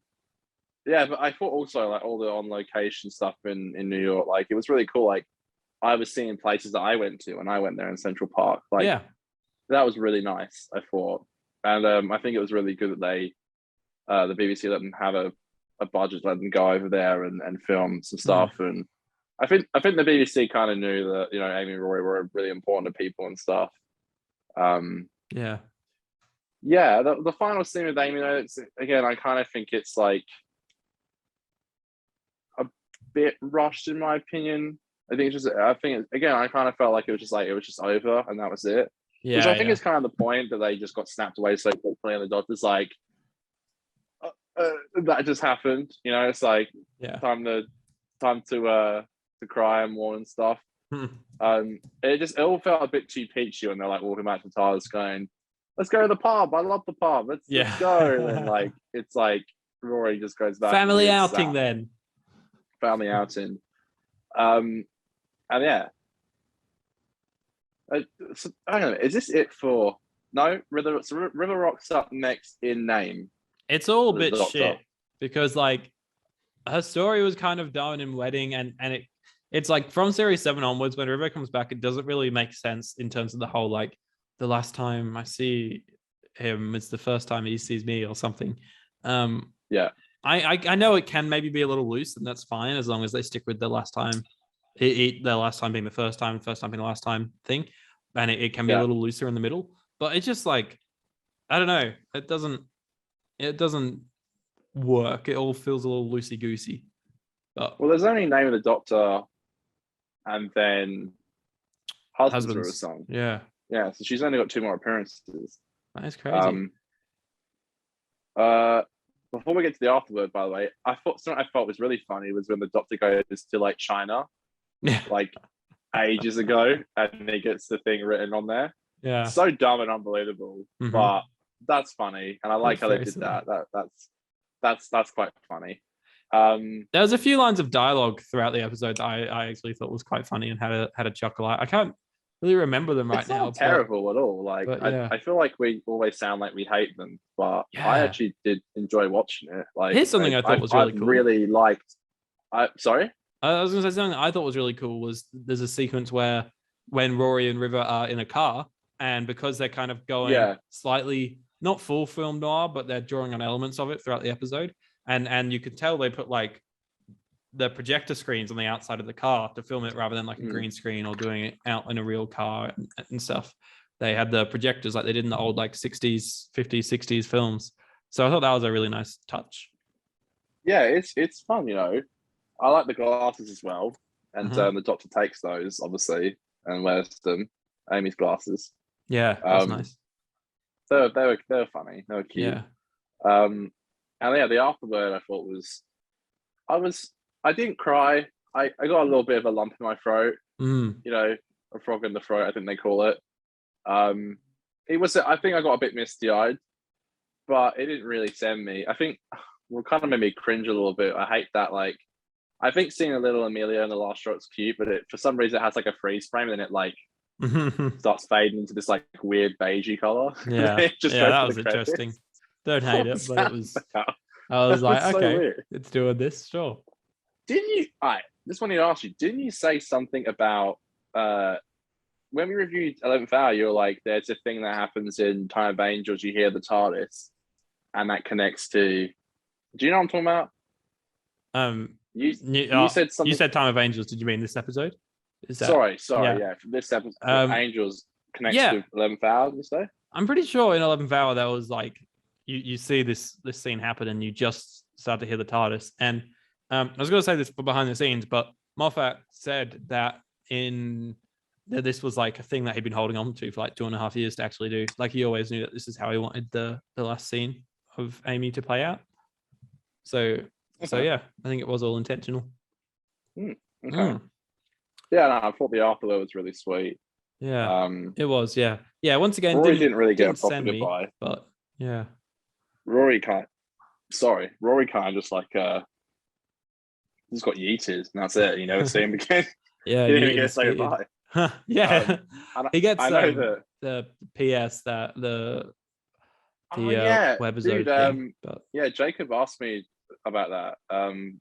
Yeah, but I thought also like all the on location stuff in New York, like it was really cool. Like I was seeing places that I went to when I went there in Central Park. Like that was really nice, I thought. And I think it was really good that they the BBC let them have a budget, let them go over there and film some stuff. And I think the BBC kind of knew that, you know, Amy and Rory were really important to people and stuff. The final scene with Amy, though, it's, again, I kind of think it's like a bit rushed in my opinion. I think I kind of felt like it was just over and that was it. Which I think is kind of the point, that they just got snapped away so quickly, and the doctor's like, that just happened. You know, it's like time to cry and mourn and stuff. It all felt a bit too peachy when they're like walking back to the TARDIS going, let's go to the pub. I love the pub. Let's go. And like it's like Rory just goes back. Family outing then. Family outing. And yeah. So, hang on, is this it for River Rock's up next in name? It's all a bit shit because like her story was kind of done in Wedding, and it's like from series 7 onwards when River comes back, it doesn't really make sense in terms of the whole like the last time I see him, it's the first time he sees me or something. I know it can maybe be a little loose, and that's fine as long as they stick with the last time. The last time being the first time being the last time thing, and it can be a little looser in the middle. But it's just like, I don't know, it doesn't work. It all feels a little loosey goosey. But there's only Name of the Doctor, and then Husbands or a Song. Yeah. So she's only got 2 more appearances. That is crazy. Before we get to the afterword, by the way, something I thought was really funny was when the Doctor goes to like China, like ages ago, and he gets the thing written on there. Yeah, so dumb and unbelievable, but that's funny, and I like how they did that. That's quite funny. There was a few lines of dialogue throughout the episode that I actually thought was quite funny and had a chuckle. I can't really remember them right now. It's not terrible at all. Like I feel like we always sound like we hate them, but I actually did enjoy watching it. Like here's something I thought was really cool. Really liked. Sorry. I was going to say something I thought was really cool was there's a sequence where when Rory and River are in a car, and because they're kind of going slightly not full film noir, but they're drawing on elements of it throughout the episode, and you could tell they put like the projector screens on the outside of the car to film it rather than like a green screen or doing it out in a real car and stuff. They had the projectors like they did in the old like 60s, 50s, 60s films. So I thought that was a really nice touch. Yeah, it's fun, you know. I like the glasses as well. And the Doctor takes those, obviously, and wears them. Amy's glasses. Yeah, that's nice. They were funny. They were cute. Yeah. And the afterword I thought was I didn't cry. I got a little bit of a lump in my throat. You know, a frog in the throat, I think they call it. I think I got a bit misty-eyed, but it didn't really send me. I think what kind of made me cringe a little bit. I hate that, like, I think seeing a little Amelia in the last shot's cute, but for some reason it has like a freeze frame and then it like starts fading into this like weird beigey color. Yeah, that was interesting. Don't hate it, but it was. I was like, okay, it's doing this, sure. Didn't you? This one to ask you. Didn't you say something about when we reviewed 11th Hour? You're like, there's a thing that happens in Time of Angels. You hear the TARDIS, and that connects to. Do you know what I'm talking about? You said something. You said Time of Angels. Did you mean this episode? Sorry. Yeah, this episode, Angels connects to 11th Hour. You say? I'm pretty sure in 11th Hour there was like you see this scene happen and you just start to hear the TARDIS. And I was going to say this for behind the scenes, but Moffat said that this was like a thing that he'd been holding on to for like 2.5 years to actually do. Like he always knew that this is how he wanted the last scene of Amy to play out. So yeah, I think it was all intentional. Okay. Yeah, no, I thought the afterword was really sweet. Yeah, it was. Yeah. Once again, Rory didn't really get a proper goodbye, but yeah, Rory kind of just like just got yeeted, and that's it. You never see him again. Yeah, he didn't even get to say goodbye. Yeah, he gets I know the PS that the webisode thing. But yeah, Jacob asked me about that.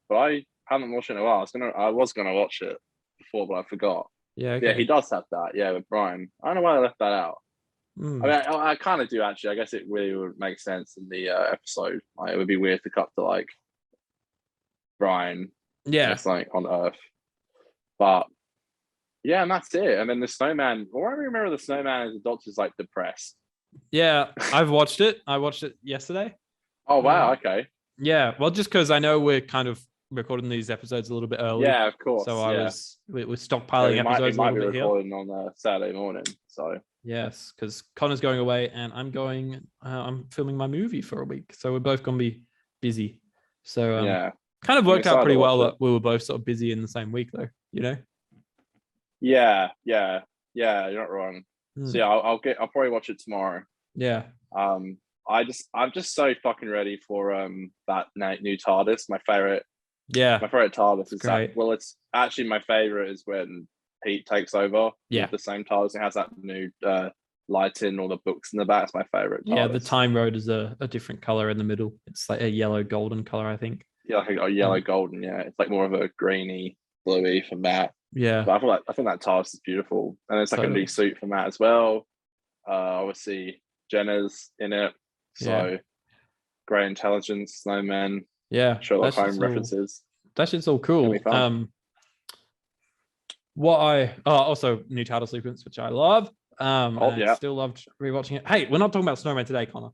But I haven't watched it in a while. I was gonna watch it before, but I forgot. yeah, okay. Yeah, he does have that. Yeah, with Brian. I don't know why I left that out. I mean, I kind of do actually. I guess it really would make sense in the episode. Like, it would be weird to cut to like Brian. Yeah, it's like on Earth. But yeah, and that's it. And then the snowman. Well, I remember the snowman as the doctor's like depressed. Yeah, I've watched it. I watched it yesterday. Oh wow, okay. Yeah, well, just because I know we're kind of recording these episodes a little bit early. Yeah, of course. So we're stockpiling yeah, episodes might a little be bit recording here. on Saturday morning. So yes, because Connor's going away and I'm going. I'm filming my movie for a week, so we're both gonna be busy. So yeah, kind of worked out pretty well that we were both sort of busy in the same week, though. You know. Yeah. You're not wrong. So yeah, I'll probably watch it tomorrow. Yeah. I'm just so fucking ready for that new TARDIS. My favorite TARDIS is great. that. Well, it's actually my favorite is when Pete takes over. Yeah, with the same TARDIS. It has that new light in all the books in the back. It's my favorite TARDIS. Yeah, the Time Road is a different color in the middle. It's like a yellow golden color, I think. Yeah, like a yellow golden. Yeah, it's like more of a greeny, bluey for Matt. Yeah, but I think that TARDIS is beautiful, and it's like a new suit for Matt as well. Obviously Jenna's in it, so great intelligence, Snowmen. Yeah, Sherlock Holmes references. That shit's all cool. Also new title sequence, which I love. Still loved rewatching it. Hey, we're not talking about Snowmen today, Connor.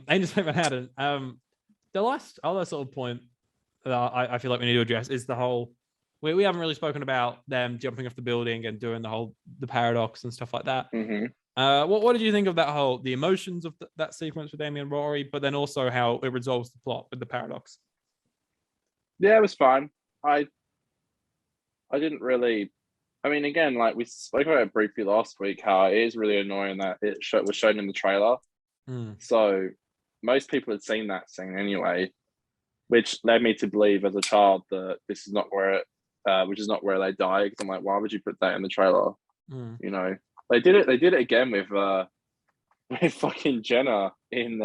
Aidan Snowman Haddon. The last other sort of point that I feel like we need to address is the whole. We haven't really spoken about them jumping off the building and doing the paradox and stuff like that. Mm-hmm. What did you think of the emotions of that sequence with Amy and Rory, but then also how it resolves the plot with the paradox? Yeah, it was fine. I didn't really. I mean, again, like we spoke about it briefly last week, how it is really annoying that it was shown in the trailer. So most people had seen that scene anyway, which led me to believe as a child that this is not where which is not where they die. Because I'm like, why would you put that in the trailer? You know, they did it again with fucking Jenna in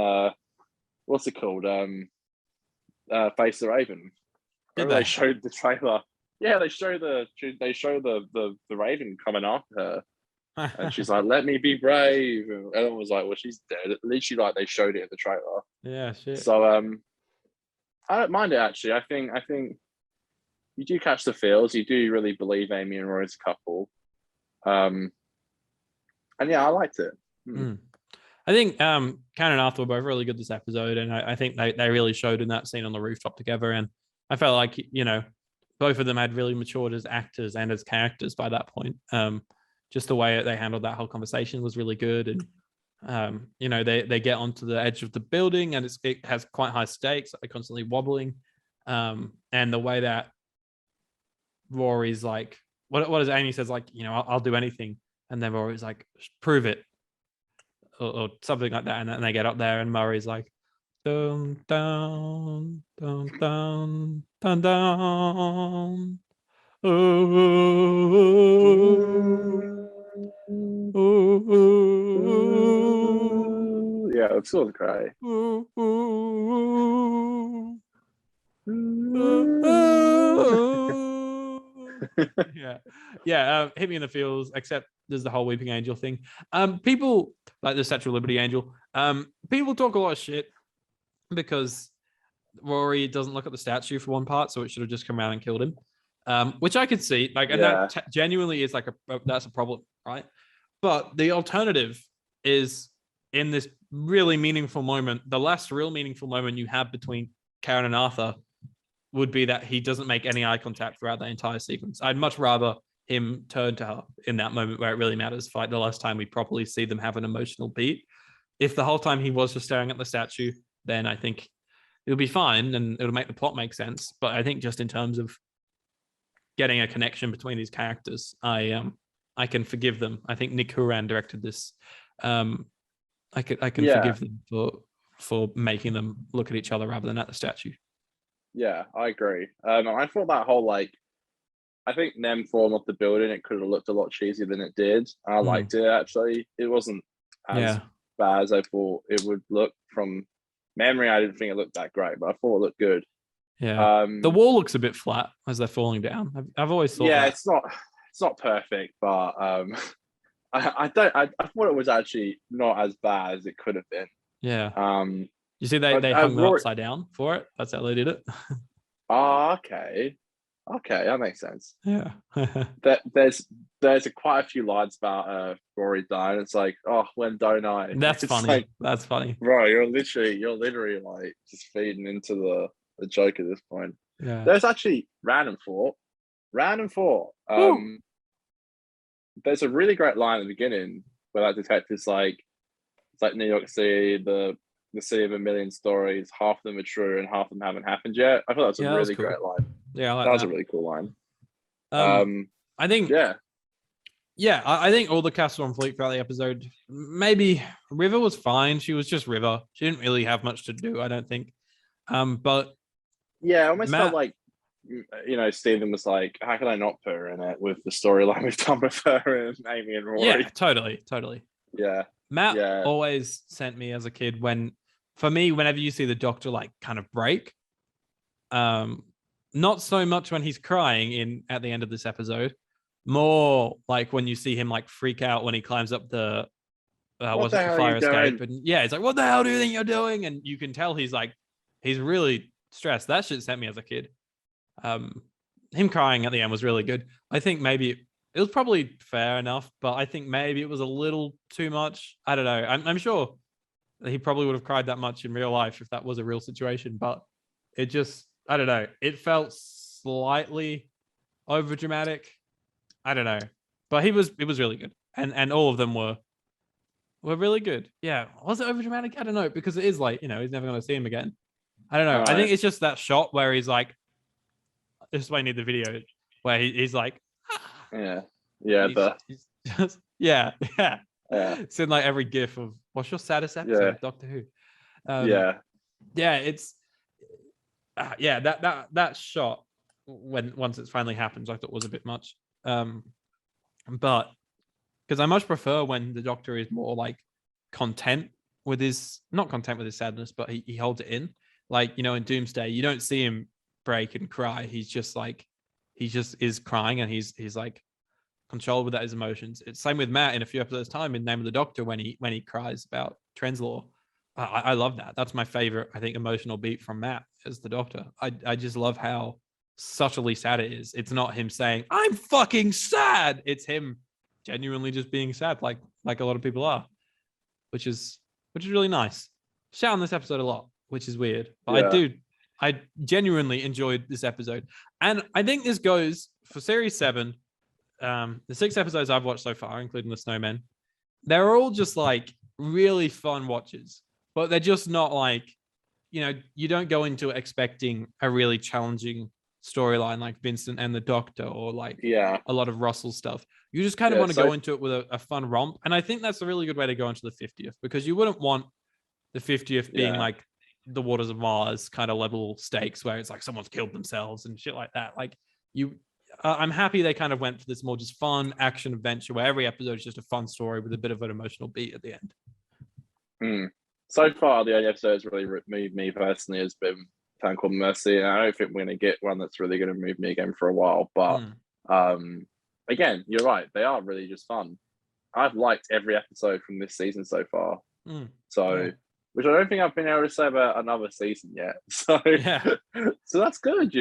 what's it called? Face the Raven. They showed the trailer. Yeah, they show the Raven coming after her, and she's like, "Let me be brave." And everyone was like, "Well, she's dead." Literally, like they showed it in the trailer. Yeah, shit. So I don't mind it actually. I think you do catch the feels. You do really believe Amy and Rory's a couple. And yeah, I liked it. I think Karen and Arthur were both really good this episode, and I think they really showed in that scene on the rooftop together. And I felt like both of them had really matured as actors and as characters by that point. Just the way they handled that whole conversation was really good, and they get onto the edge of the building, and it has quite high stakes. They're constantly wobbling, and the way that Rory's like, what does Amy says, like, I'll do anything, and then Rory's like, prove it, or something like that, and then they get up there, and Murray's like, dun down, dun down, dun down. Yeah, it's sort of cry. Hit me in the feels, except there's the whole weeping angel thing. People like the Statue of Liberty angel. People talk a lot of shit because Rory doesn't look at the statue for one part, so it should have just come around and killed him. Which I could see, and that genuinely is that's a problem, right? But the alternative is in this really meaningful moment, the last real meaningful moment you have between Karen and Arthur would be that he doesn't make any eye contact throughout the entire sequence. I'd much rather him turn to her in that moment where it really matters, like the last time we properly see them have an emotional beat. If the whole time he was just staring at the statue, then I think it'll be fine and it'll make the plot make sense. But I think just in terms of getting a connection between these characters, I can forgive them. I think Nick Huran directed this. I can forgive them for making them look at each other rather than at the statue. Yeah, I agree. I thought that whole I think them falling off the building, it could have looked a lot cheesier than it did. I liked it actually. It wasn't as bad as I thought it would look from memory. I didn't think it looked that great, but I thought it looked good. Yeah. The wall looks a bit flat as they're falling down. I've always thought that. It's not perfect, but I thought it was actually not as bad as it could have been. Yeah. You see they hung them upside down for it. That's how they did it. Oh, okay, that makes sense. Yeah. There's quite a few lines about Rory dying. It's like, oh, when don't I? That's funny. Like, that's funny. Bro, you're literally like just feeding into the joke at this point. Yeah. There's actually random thought. There's a really great line at the beginning where that detective's like, it's like New York City, the city of a million stories. Half of them are true and half of them haven't happened yet. I thought that's a really great line. Yeah, I like that was a really cool line. I think. Yeah, I think all the cast were on fleek throughout the episode. Maybe River was fine. She was just River. She didn't really have much to do, I don't think. But yeah, I almost felt like, Stephen was like, how can I not put her in it with the storyline we've done with her and Amy and Rory? Yeah, totally. Yeah. Matt always sent me as a kid whenever you see the Doctor like kind of break, not so much when he's crying at the end of this episode, more like when you see him like freak out when he climbs up the fire escape, and it's like, what the hell do you think you're doing? And you can tell he's really stressed. That shit sent me as a kid. Him crying at the end was really good. I think maybe it was probably fair enough, but I think maybe it was a little too much. I don't know. I'm sure he probably would have cried that much in real life if that was a real situation, but it just, I don't know. It felt slightly over dramatic. I don't know, but it was really good, and all of them were really good. Yeah, was it over dramatic? I don't know, because it is like, he's never going to see him again. I don't know. I think it's just that shot where he's like, this is why I need the video, where he's like, he's just, yeah. It's in like every gif of what's your saddest episode of Doctor Who. It's that shot once it's finally happens, I thought was a bit much. But because I much prefer when the Doctor is more like not content with his sadness, but he holds it in. Like, in Doomsday, you don't see him break and cry. He just is crying, and he's like controlled with his emotions. It's same with Matt in a few episodes time in Name of the Doctor when he cries about Trenzalore. I love that. That's my favorite, I think, emotional beat from Matt as the Doctor. I just love how subtly sad it is. It's not him saying, I'm fucking sad. It's him genuinely just being sad, like a lot of people are, which is really nice. Shout on this episode a lot, which is weird, but I genuinely enjoyed this episode. And I think this goes for series 7. The 6 episodes I've watched so far, including the Snowmen, they're all just like really fun watches, but they're just not like, you don't go into expecting a really challenging storyline like Vincent and the Doctor, or like a lot of Russell stuff. You just kind of want to go into it with a fun romp. And I think that's a really good way to go into the 50th, because you wouldn't want the 50th being like the Waters of Mars kind of level stakes where it's like someone's killed themselves and shit like that. Like I'm happy they kind of went for this more just fun action adventure where every episode is just a fun story with a bit of an emotional beat at the end. So far, the only episode that's really moved me personally has been Town Called Mercy, and I don't think we're going to get one that's really going to move me again for a while. But again, you're right; they are really just fun. I've liked every episode from this season so far. Which I don't think I've been able to say about another season yet. So, so that's good,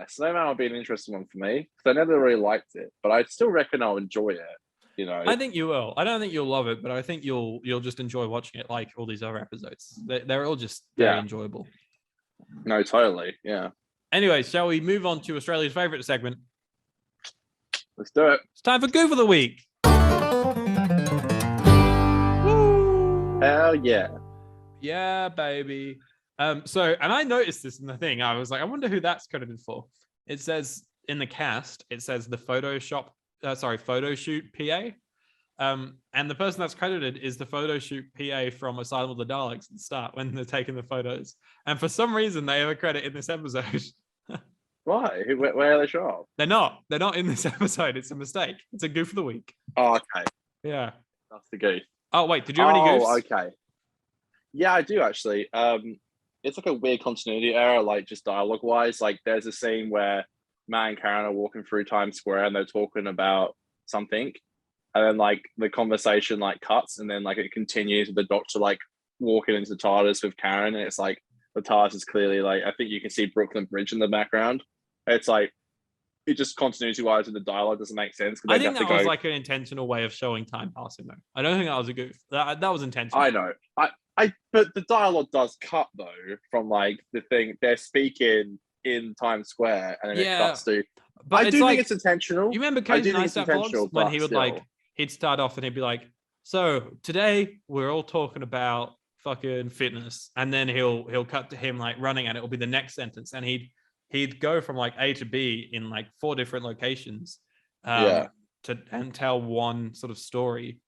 Snowman will be an interesting one for me, because I never really liked it, but I still reckon I'll enjoy it. I think you will. I don't think you'll love it, but I think you'll just enjoy watching it, like all these other episodes. They're all just very enjoyable. No, totally. Yeah. Anyway, shall we move on to Australia's favorite segment? Let's do it. It's time for Goof of the Week. Hell yeah. Yeah, baby. And I noticed this in the thing. I was like, I wonder who that's credited for. It says in the cast, it says the photo shoot PA. And the person that's credited is the photo shoot PA from Asylum of the Daleks at the start when they're taking the photos. And for some reason, they have a credit in this episode. Why? Where are they show up? They're not in this episode. It's a mistake. It's a Goof of the Week. Oh, okay. Yeah. That's the goof. Oh wait, did you have any goofs? Oh, okay. Yeah, I do actually. It's like a weird continuity error, like just dialogue wise. Like there's a scene where Matt and Karen are walking through Times Square and they're talking about something, and then like the conversation like cuts, and then like it continues with the Doctor like walking into TARDIS with Karen, and it's like the TARDIS is clearly like, I think you can see Brooklyn Bridge in the background. It's like it just continuity wise with the dialogue doesn't make sense. I think that was like an intentional way of showing time passing though. I don't think that was a goof. That was intentional. I know. But the dialogue does cut though from like the thing they're speaking in Times Square, and then it cuts to. But I do think it's intentional. You remember Casey Neistat vlogs when he would like he'd start off and he'd be like, "So today we're all talking about fucking fitness," and then he'll cut to him like running, and it will be the next sentence, and he'd go from like A to B in like 4 different locations, to and tell one sort of story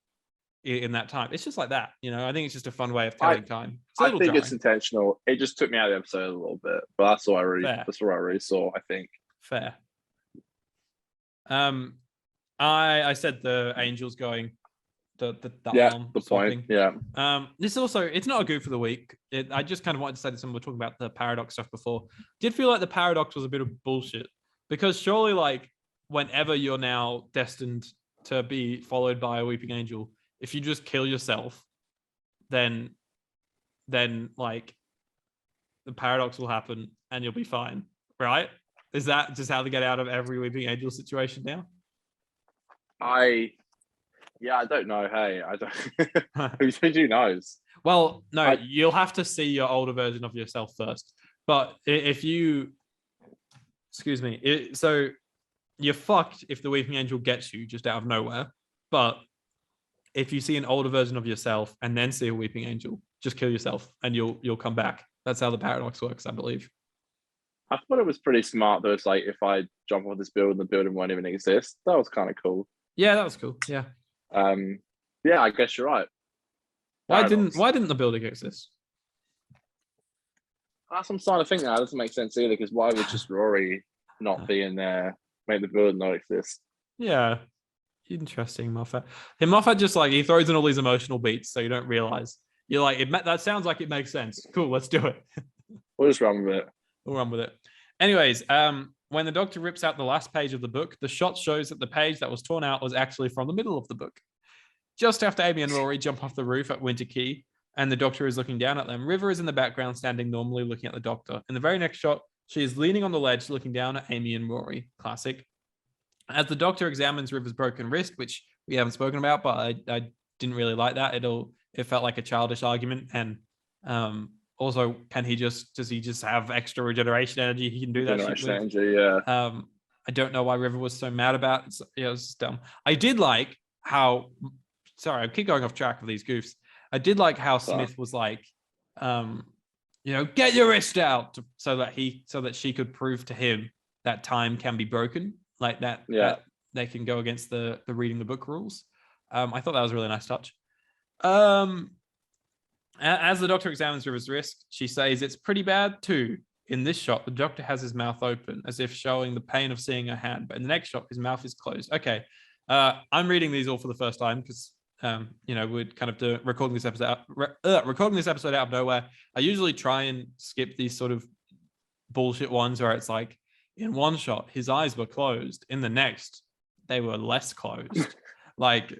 in that time. It's just like that, you know. I think it's just a fun way of telling time. I think jarring. It's intentional. It just took me out of the episode a little bit, but that's what I really saw. I think fair. I said the angels going the point. Yeah. This also, it's not a goof for the week. I just kind of wanted to say this when we were talking about the paradox stuff before. Did feel like the paradox was a bit of bullshit, because surely like whenever you're now destined to be followed by a weeping angel, if you just kill yourself, then like the paradox will happen and you'll be fine, right? Is that just how to get out of every weeping angel situation now? I don't know. Hey, I don't. Who knows? Well, no, you'll have to see your older version of yourself first. But if you, so you're fucked if the weeping angel gets you just out of nowhere. But if you see an older version of yourself and then see a weeping angel, just kill yourself and you'll come back. That's how the paradox works, I believe. I thought it was pretty smart though. It's like if I jump off this building, the building won't even exist. That was kind of cool. Yeah, that was cool. Yeah. Yeah, I guess you're right. Paradox. Why didn't the building exist? That's what I'm starting to think now. That doesn't make sense either, because why would just Rory not be in there, make the building not exist? Yeah. Interesting, Moffat. And Moffat just like, he throws in all these emotional beats so you don't realize. You're like, that sounds like it makes sense. Cool, let's do it. We'll just run with it. We'll run with it. Anyways, when the Doctor rips out the last page of the book, the shot shows that the page that was torn out was actually from the middle of the book. Just after Amy and Rory jump off the roof at Winter Quay, and the Doctor is looking down at them, River is in the background, standing normally looking at the Doctor. In the very next shot, she is leaning on the ledge, looking down at Amy and Rory. Classic. As the Doctor examines River's broken wrist, which we haven't spoken about, but I didn't really like that. It felt like a childish argument. And also, does he just have extra regeneration energy? He can do that shit with. Energy, yeah. I don't know why River was so mad about it. It was just dumb. I did like how, sorry, I keep going off track of these goofs. I did like how Smith was like, get your wrist out, so that she could prove to him that time can be broken. Like that, that they can go against the reading the book rules. I thought that was a really nice touch. As the Doctor examines River's wrist, she says it's pretty bad too. In this shot, the Doctor has his mouth open, as if showing the pain of seeing her hand. But in the next shot, his mouth is closed. Okay, I'm reading these all for the first time because we're kind of recording this episode out of nowhere. I usually try and skip these sort of bullshit ones where it's like, in one shot, his eyes were closed. In the next, they were less closed. Like,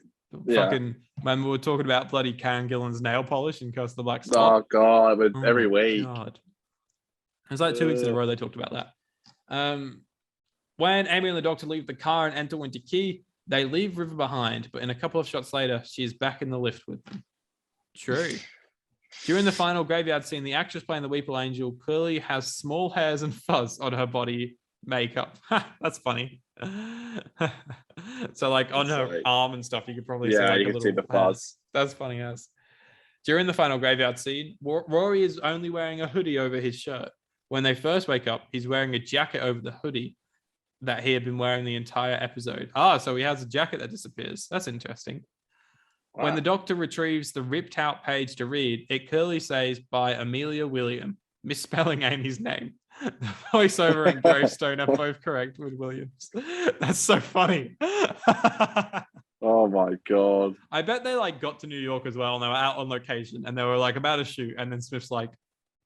fucking, when we were talking about bloody Karen Gillan's nail polish and Curse of the Black Star. Oh, God, every week. God. It was like 2 weeks in a row they talked about that. When Amy and the Doctor leave the car and enter Winter Quay, they leave River behind, but in a couple of shots later, she is back in the lift with them. True. During the final graveyard scene, the actress playing the Weeple Angel clearly has small hairs and fuzz on her body makeup. That's funny. So like on her arm and stuff, you could probably see like you can see the fuzz. That's funny as. During the final graveyard scene, Rory is only wearing a hoodie over his shirt. When they first wake up, he's wearing a jacket over the hoodie that he had been wearing the entire episode. So he has a jacket that disappears. That's interesting. Wow. When the Doctor retrieves the ripped out page to read, it clearly says by Amelia William, misspelling Amy's name. The voiceover and Gravestone are both correct with Williams. That's so funny. Oh Oh my god! I bet they like got to New York as well, and they were out on location, and they were like about to shoot, and then Smith's like,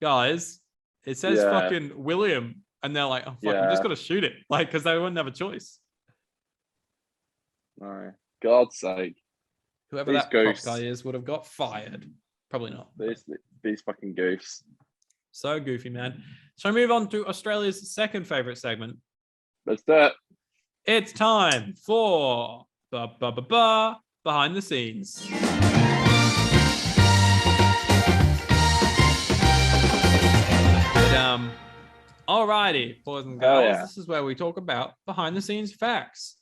"Guys, it says fucking William," and they're like, "Oh fuck, we just got to shoot it," like because they wouldn't have a choice. No, God's sake! Whoever that prop guy is would have got fired. Probably not. These fucking goofs. So goofy, man. So move on to Australia's second favorite segment. Let's do it. It's time for behind the scenes. Alrighty, boys and girls, this is where we talk about behind the scenes facts.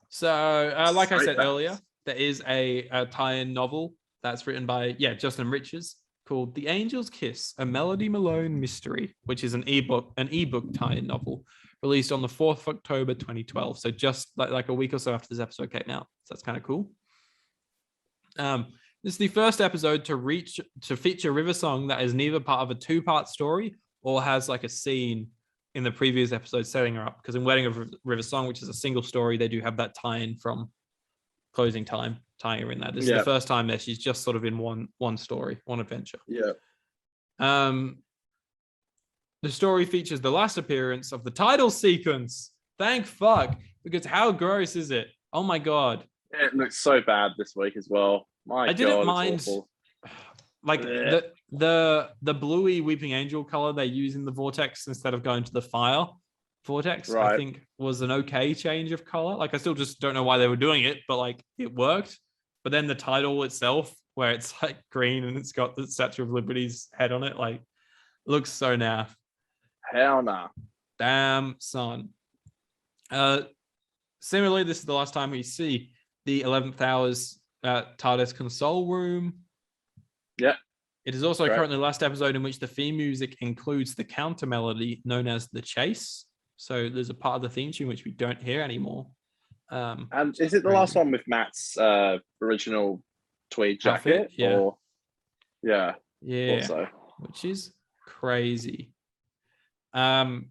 So, like I said earlier, there is a tie-in novel that's written by Justin Richards called The Angel's Kiss, a Melody Malone mystery, which is an ebook tie-in novel released on the 4th of October 2012. So just like a week or so after this episode came out. So that's kind of cool. This is the first episode to feature River Song that is neither part of a two-part story or has like a scene in the previous episode setting her up. Because in Wedding of River Song, which is a single story, they do have that tie-in from Closing Time, tying her in there. This is the first time that she's just sort of in one story, one adventure. Yeah. The story features the last appearance of the title sequence. Thank fuck, because how gross is it? Oh my god. It looks so bad this week as well. I didn't mind like the bluey Weeping Angel color they use in the vortex instead of going to the fire vortex. Right. I think was an okay change of color. Like I still just don't know why they were doing it, but like it worked. But then the title itself, where it's like green and it's got the Statue of Liberty's head on it, like looks so naff. Hell nah. Damn son. Similarly, this is the last time we see the 11th Hour's TARDIS console room. Yeah. It is also currently the last episode in which the theme music includes the counter melody known as The Chase. So there's a part of the theme tune which we don't hear anymore. And is it the last one with Matt's original tweed jacket? Outfit? Yeah. Or... Yeah. Also. Which is crazy. So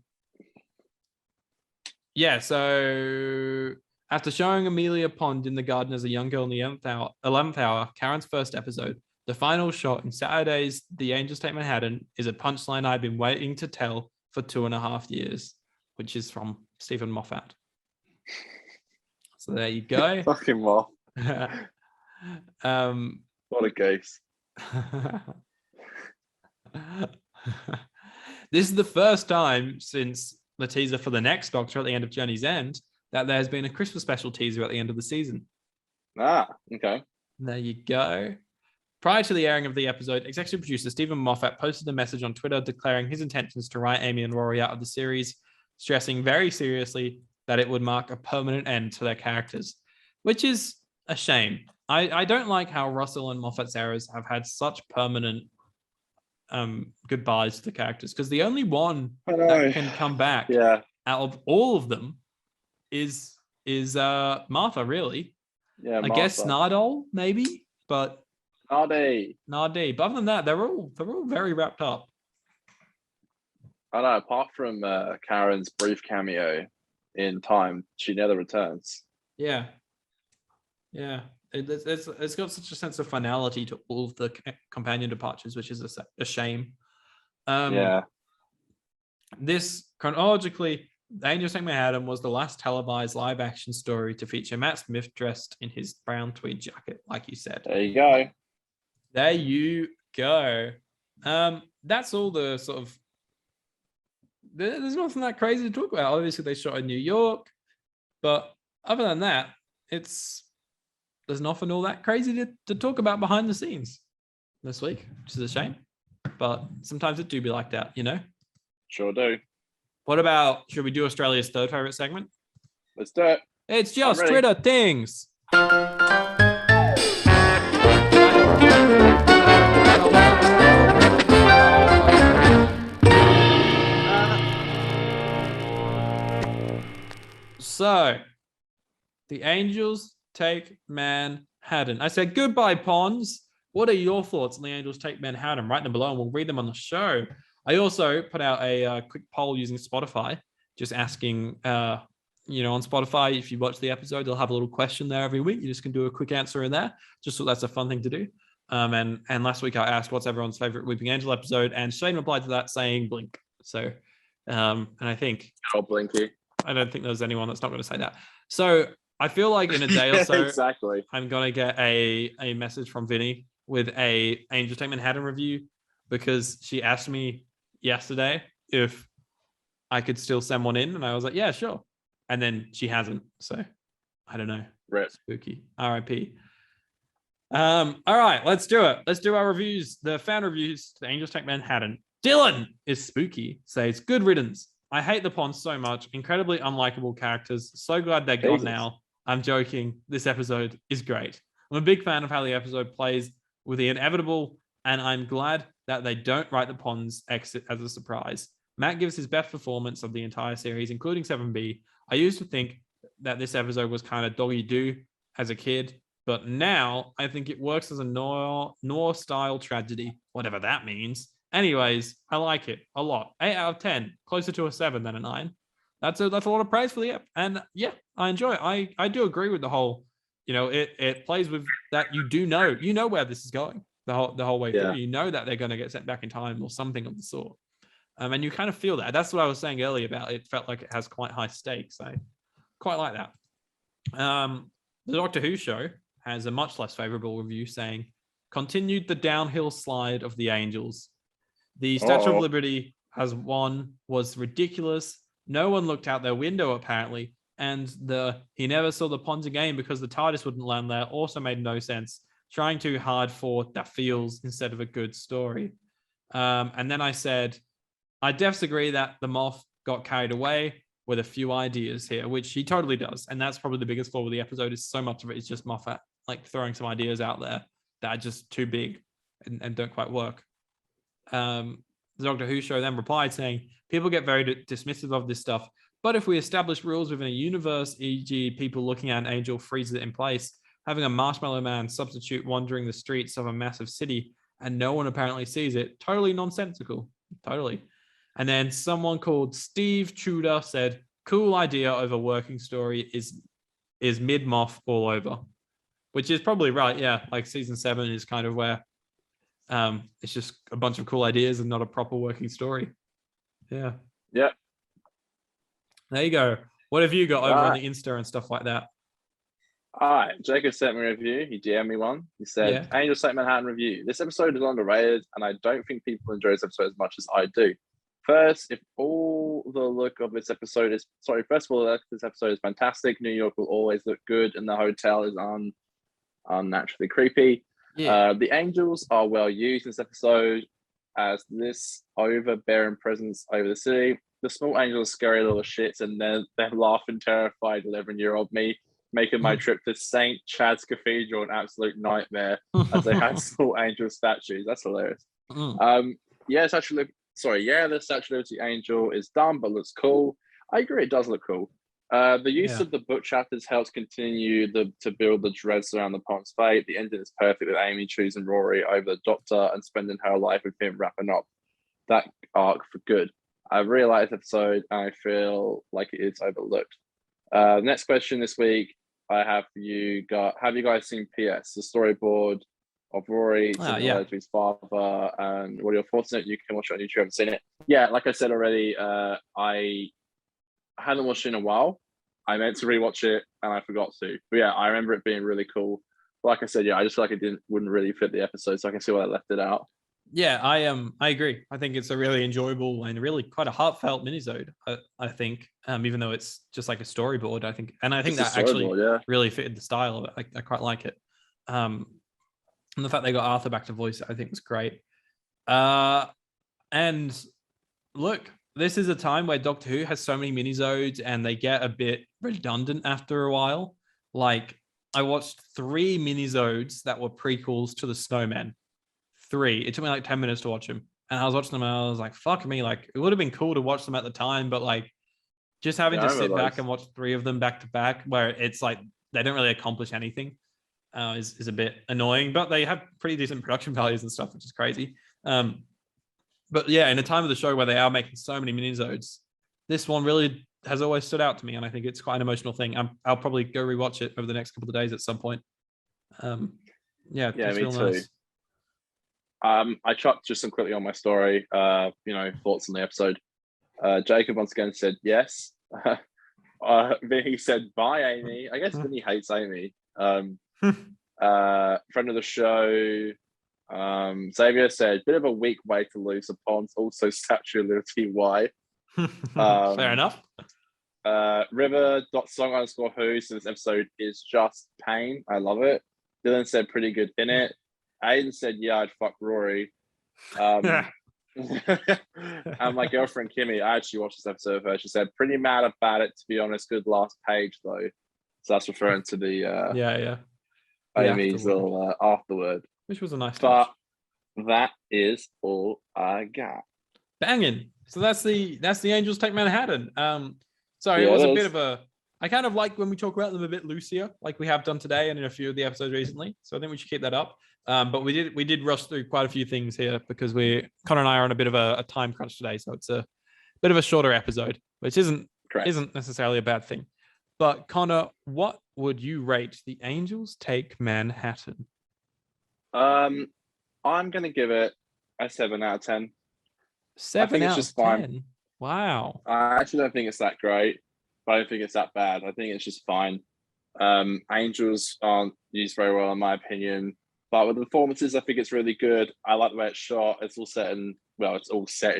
after showing Amelia Pond in the garden as a young girl in the 11th hour, Karen's first episode, the final shot in Saturday's The Angels Take Manhattan is a punchline I've been waiting to tell for 2.5 years, which is from Stephen Moffat. So there you go. Fucking Moff. What a case. This is the first time since the teaser for the next Doctor at the end of Journey's End that there's been a Christmas special teaser at the end of the season. Okay. There you go. Prior to the airing of the episode, executive producer Stephen Moffat posted a message on Twitter declaring his intentions to write Amy and Rory out of the series, stressing very seriously that it would mark a permanent end to their characters, which is a shame. I don't like how Russell and Moffat's eras have had such permanent goodbyes to the characters, because the only one that can come back out of all of them is Martha, really. Yeah, I guess Nardole maybe, but Nardi. But other than that, they're all very wrapped up. I know. Apart from Karen's brief cameo in Time, she never returns. Yeah. It's got such a sense of finality to all of the companion departures, which is a shame. This chronologically, The Angels Take Manhattan was the last televised live action story to feature Matt Smith dressed in his brown tweed jacket, like you said. There you go. That's all the sort of. There's nothing that crazy to talk about. Obviously, they shot in New York, but other than that, there's nothing all that crazy to talk about behind the scenes this week, which is a shame. But sometimes it do be like that, you know? Sure do. What about, should we do Australia's third favorite segment? Let's do it. It's just Twitter things. So, the Angels Take Manhattan. I said goodbye, Pons. What are your thoughts on the Angels Take Manhattan? Write them below and we'll read them on the show. I also put out a quick poll using Spotify, just asking on Spotify, if you watch the episode, they'll have a little question there every week. You just can do a quick answer in there. Just so that's a fun thing to do. And last week I asked what's everyone's favorite Weeping Angel episode, and Shane replied to that saying Blink. So, and I think Blinky. I don't think there's anyone that's not going to say that. So I feel like in a day or so, exactly, I'm going to get a message from Vinny with a Angel Take Manhattan review, because she asked me yesterday if I could still send one in, and I was like, yeah, sure. And then she hasn't. So I don't know. Rip. Spooky. RIP. All right, let's do it. Let's do our reviews. The fan reviews to Angels Take Manhattan. Dylan is spooky. Says, good riddance. I hate the Ponds so much. Incredibly unlikable characters. So glad they're gone now. I'm joking. This episode is great. I'm a big fan of how the episode plays with the inevitable, and I'm glad that they don't write the Ponds exit as a surprise. Matt gives his best performance of the entire series, including 7B. I used to think that this episode was kind of doggy-doo as a kid, but now I think it works as a Noir-style tragedy, whatever that means. Anyways, I like it a lot. 8 out of 10, closer to a 7 than a 9. That's a lot of praise for the app. And yeah, I enjoy it. I do agree with the whole, it plays with that. You know where this is going the whole way through. You know that they're going to get sent back in time or something of the sort. And you kind of feel that. That's what I was saying earlier about it felt like it has quite high stakes. I quite like that. The Doctor Who show has a much less favorable review saying, continued the downhill slide of the Angels. The Statue of Liberty as one was ridiculous. No one looked out their window, apparently. And he never saw the Ponds again because the TARDIS wouldn't land there also made no sense. Trying too hard for that feels instead of a good story. And then I said, I disagree that the Moth got carried away with a few ideas here, which he totally does. And that's probably the biggest flaw with the episode, is so much of it is just Moffat throwing some ideas out there that are just too big and don't quite work. The Doctor Who show then replied saying, people get very dismissive of this stuff, but if we establish rules within a universe, e.g. people looking at an angel freezes it in place, having a marshmallow man substitute wandering the streets of a massive city and no one apparently sees it, totally nonsensical. Totally. And then someone called Steve Tudor said, cool idea over working story is mid-moth all over, which is probably right. Yeah, season 7 is kind of where it's just a bunch of cool ideas and not a proper working story. Yeah. Yeah. There you go. What have you got over on the Insta and stuff like that? All right. Jacob sent me a review. He DM'd me one. He said, Angel Take Manhattan review. This episode is underrated, and I don't think people enjoy this episode as much as I do. First, if all the look of this episode is... Sorry, first of all, this episode is fantastic. New York will always look good, and the hotel is unnaturally creepy. Yeah. The angels are well used in this episode as this overbearing presence over the city. The small angels are scary little shits, and they're laughing, terrified 11-year-old me, making my trip to St. Chad's Cathedral an absolute nightmare as they had small angel statues. That's hilarious. The Statue of Liberty angel is dumb, but looks cool. I agree, it does look cool. The use of the book chapters helps continue to build the dreads around the Pond's fate. The ending is perfect with Amy choosing Rory over the Doctor and spending her life with him, wrapping up that arc for good. I really like this episode, and I feel like it is overlooked. Next question this week I have for you. Have you guys seen PS, the storyboard of Rory to his father? And what are your thoughts on it? You can watch it on YouTube. I haven't seen it. Yeah, like I said already, I hadn't watched it in a while. I meant to rewatch it and I forgot to. But yeah, I remember it being really cool. But like I said, I just feel like it wouldn't really fit the episode, so I can see why I left it out. Yeah, I agree. I think it's a really enjoyable and really quite a heartfelt minisode. I think, even though it's just like a storyboard, I think that actually really fitted the style of it. I quite like it. And the fact they got Arthur back to voice it, I think was great. And look, this is a time where Doctor Who has so many minisodes and they get a bit redundant after a while. I watched 3 minisodes that were prequels to the Snowmen. 3. It took me 10 minutes to watch them. And I was watching them and I was like, fuck me. It would have been cool to watch them at the time, but just having to sit back and watch 3 of them back to back, where it's they don't really accomplish anything, is a bit annoying, but they have pretty decent production values and stuff, which is crazy. But yeah, in a time of the show where they are making so many minisodes, this one really has always stood out to me, and I think it's quite an emotional thing. I'll probably go rewatch it over the next couple of days at some point. Yeah, me too. Nice. I chucked just some quickly on my story. Thoughts on the episode. Jacob once again said yes. Vinny said bye, Amy. I guess Vinny hates Amy. Friend of the show. Xavier said bit of a weak way to lose the Ponds. Also, Statue of Liberty. Why? Fair enough. River.song_who. So this episode is just pain. I love it. Dylan said pretty good in it. Aidan said, yeah, I'd fuck Rory. And my girlfriend Kimmy, I actually watched this episode of her. She said, pretty mad about it, to be honest. Good last page, though. So that's referring to the Amy's little afterword. Which was a nice touch. But that is all I got. Banging. So that's the Angels Take Manhattan. Sorry, it was a bit of a... I kind of like when we talk about them a bit loosier, like we have done today and in a few of the episodes recently. So I think we should keep that up. But we did rush through quite a few things here because Connor and I are on a bit of a time crunch today. So it's a bit of a shorter episode, which isn't necessarily a bad thing. But Connor, what would you rate the Angels Take Manhattan? I'm going to give it a 7 out of 10. 7 out of 10? Fine. Wow. I actually don't think it's that great. I don't think it's that bad. I think it's just fine. Angels aren't used very well, in my opinion. But with the performances, I think it's really good. I like the way it's shot. It's all set in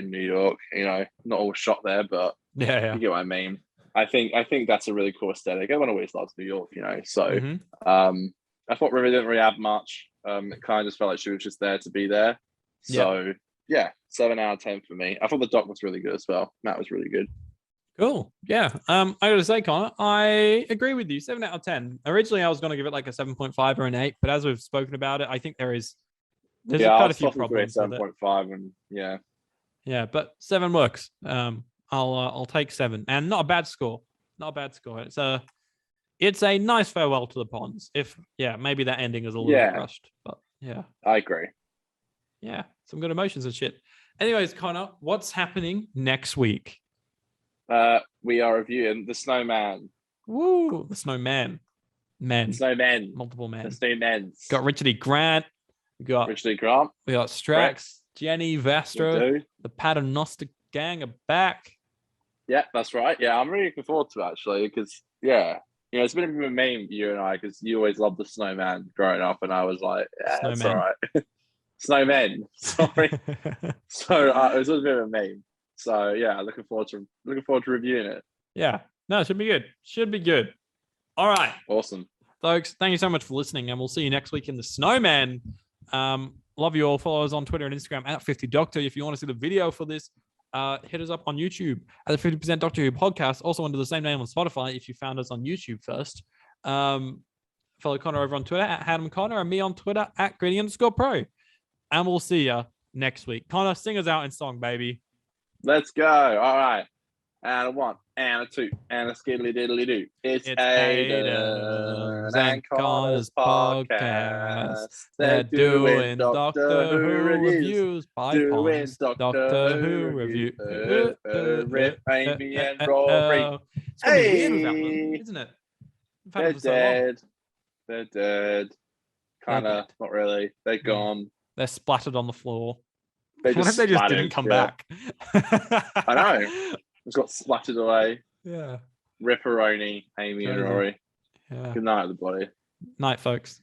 New York. Not all shot there, but you get what I mean. I think that's a really cool aesthetic. Everyone always loves New York, So I thought River didn't really have much. It kind of just felt like she was just there to be there. So 7 out of 10 for me. I thought the doc was really good as well. Matt was really good. Cool. Yeah. I gotta say, Connor, I agree with you. 7 out of 10. Originally, I was going to give it like a 7.5 or an 8, but as we've spoken about it, I think there's quite a few problems with it. 7.5 and yeah, but 7 works. I'll take 7, and not a bad score. Not a bad score. It's a nice farewell to the Ponds. Maybe that ending is a little bit rushed, but yeah, I agree. Yeah, some good emotions and shit. Anyways, Connor, what's happening next week? We are reviewing the Snowman. Woo! The Snowman. Men. Snowmen. Multiple men. The Snowmen. Got Richard E. Grant. We got Strax, Jenny, Vastra. The Paternoster gang are back. Yeah, that's right. Yeah, I'm really looking forward to it, actually, because, it's been a bit of a meme, you and I, because you always loved the Snowman growing up, and I was like, that's all right. Snowmen. Sorry. So it was a bit of a meme. So looking forward to reviewing it. Yeah, no, it should be good. Should be good. All right, awesome, folks. Thank you so much for listening, and we'll see you next week in the Snowman. Love you all. Follow us on Twitter and Instagram at 50Doctor. If you want to see the video for this, hit us up on YouTube at the 50% Doctor Who podcast. Also under the same name on Spotify. If you found us on YouTube first, follow Connor over on Twitter at Hadam Connor and me on Twitter at Gritty_Pro. And we'll see you next week. Connor, sing us out in song, baby. Let's go. All right. And a 1, and a 2, and a skiddly diddly do. It's Aidan and Connor's podcast. They're doing Doctor Who reviews by Ponds. Doctor Who review. Rip, Amy, and Rory. It's gonna be weird without them, isn't it? They're dead. They're dead. Kind of, not really. They're gone. They're splattered on the floor. What if they just didn't come back? I know. Just got splattered away. Yeah. Ripperoni, Amy and Rory. Yeah. Good night, everybody. Night, folks.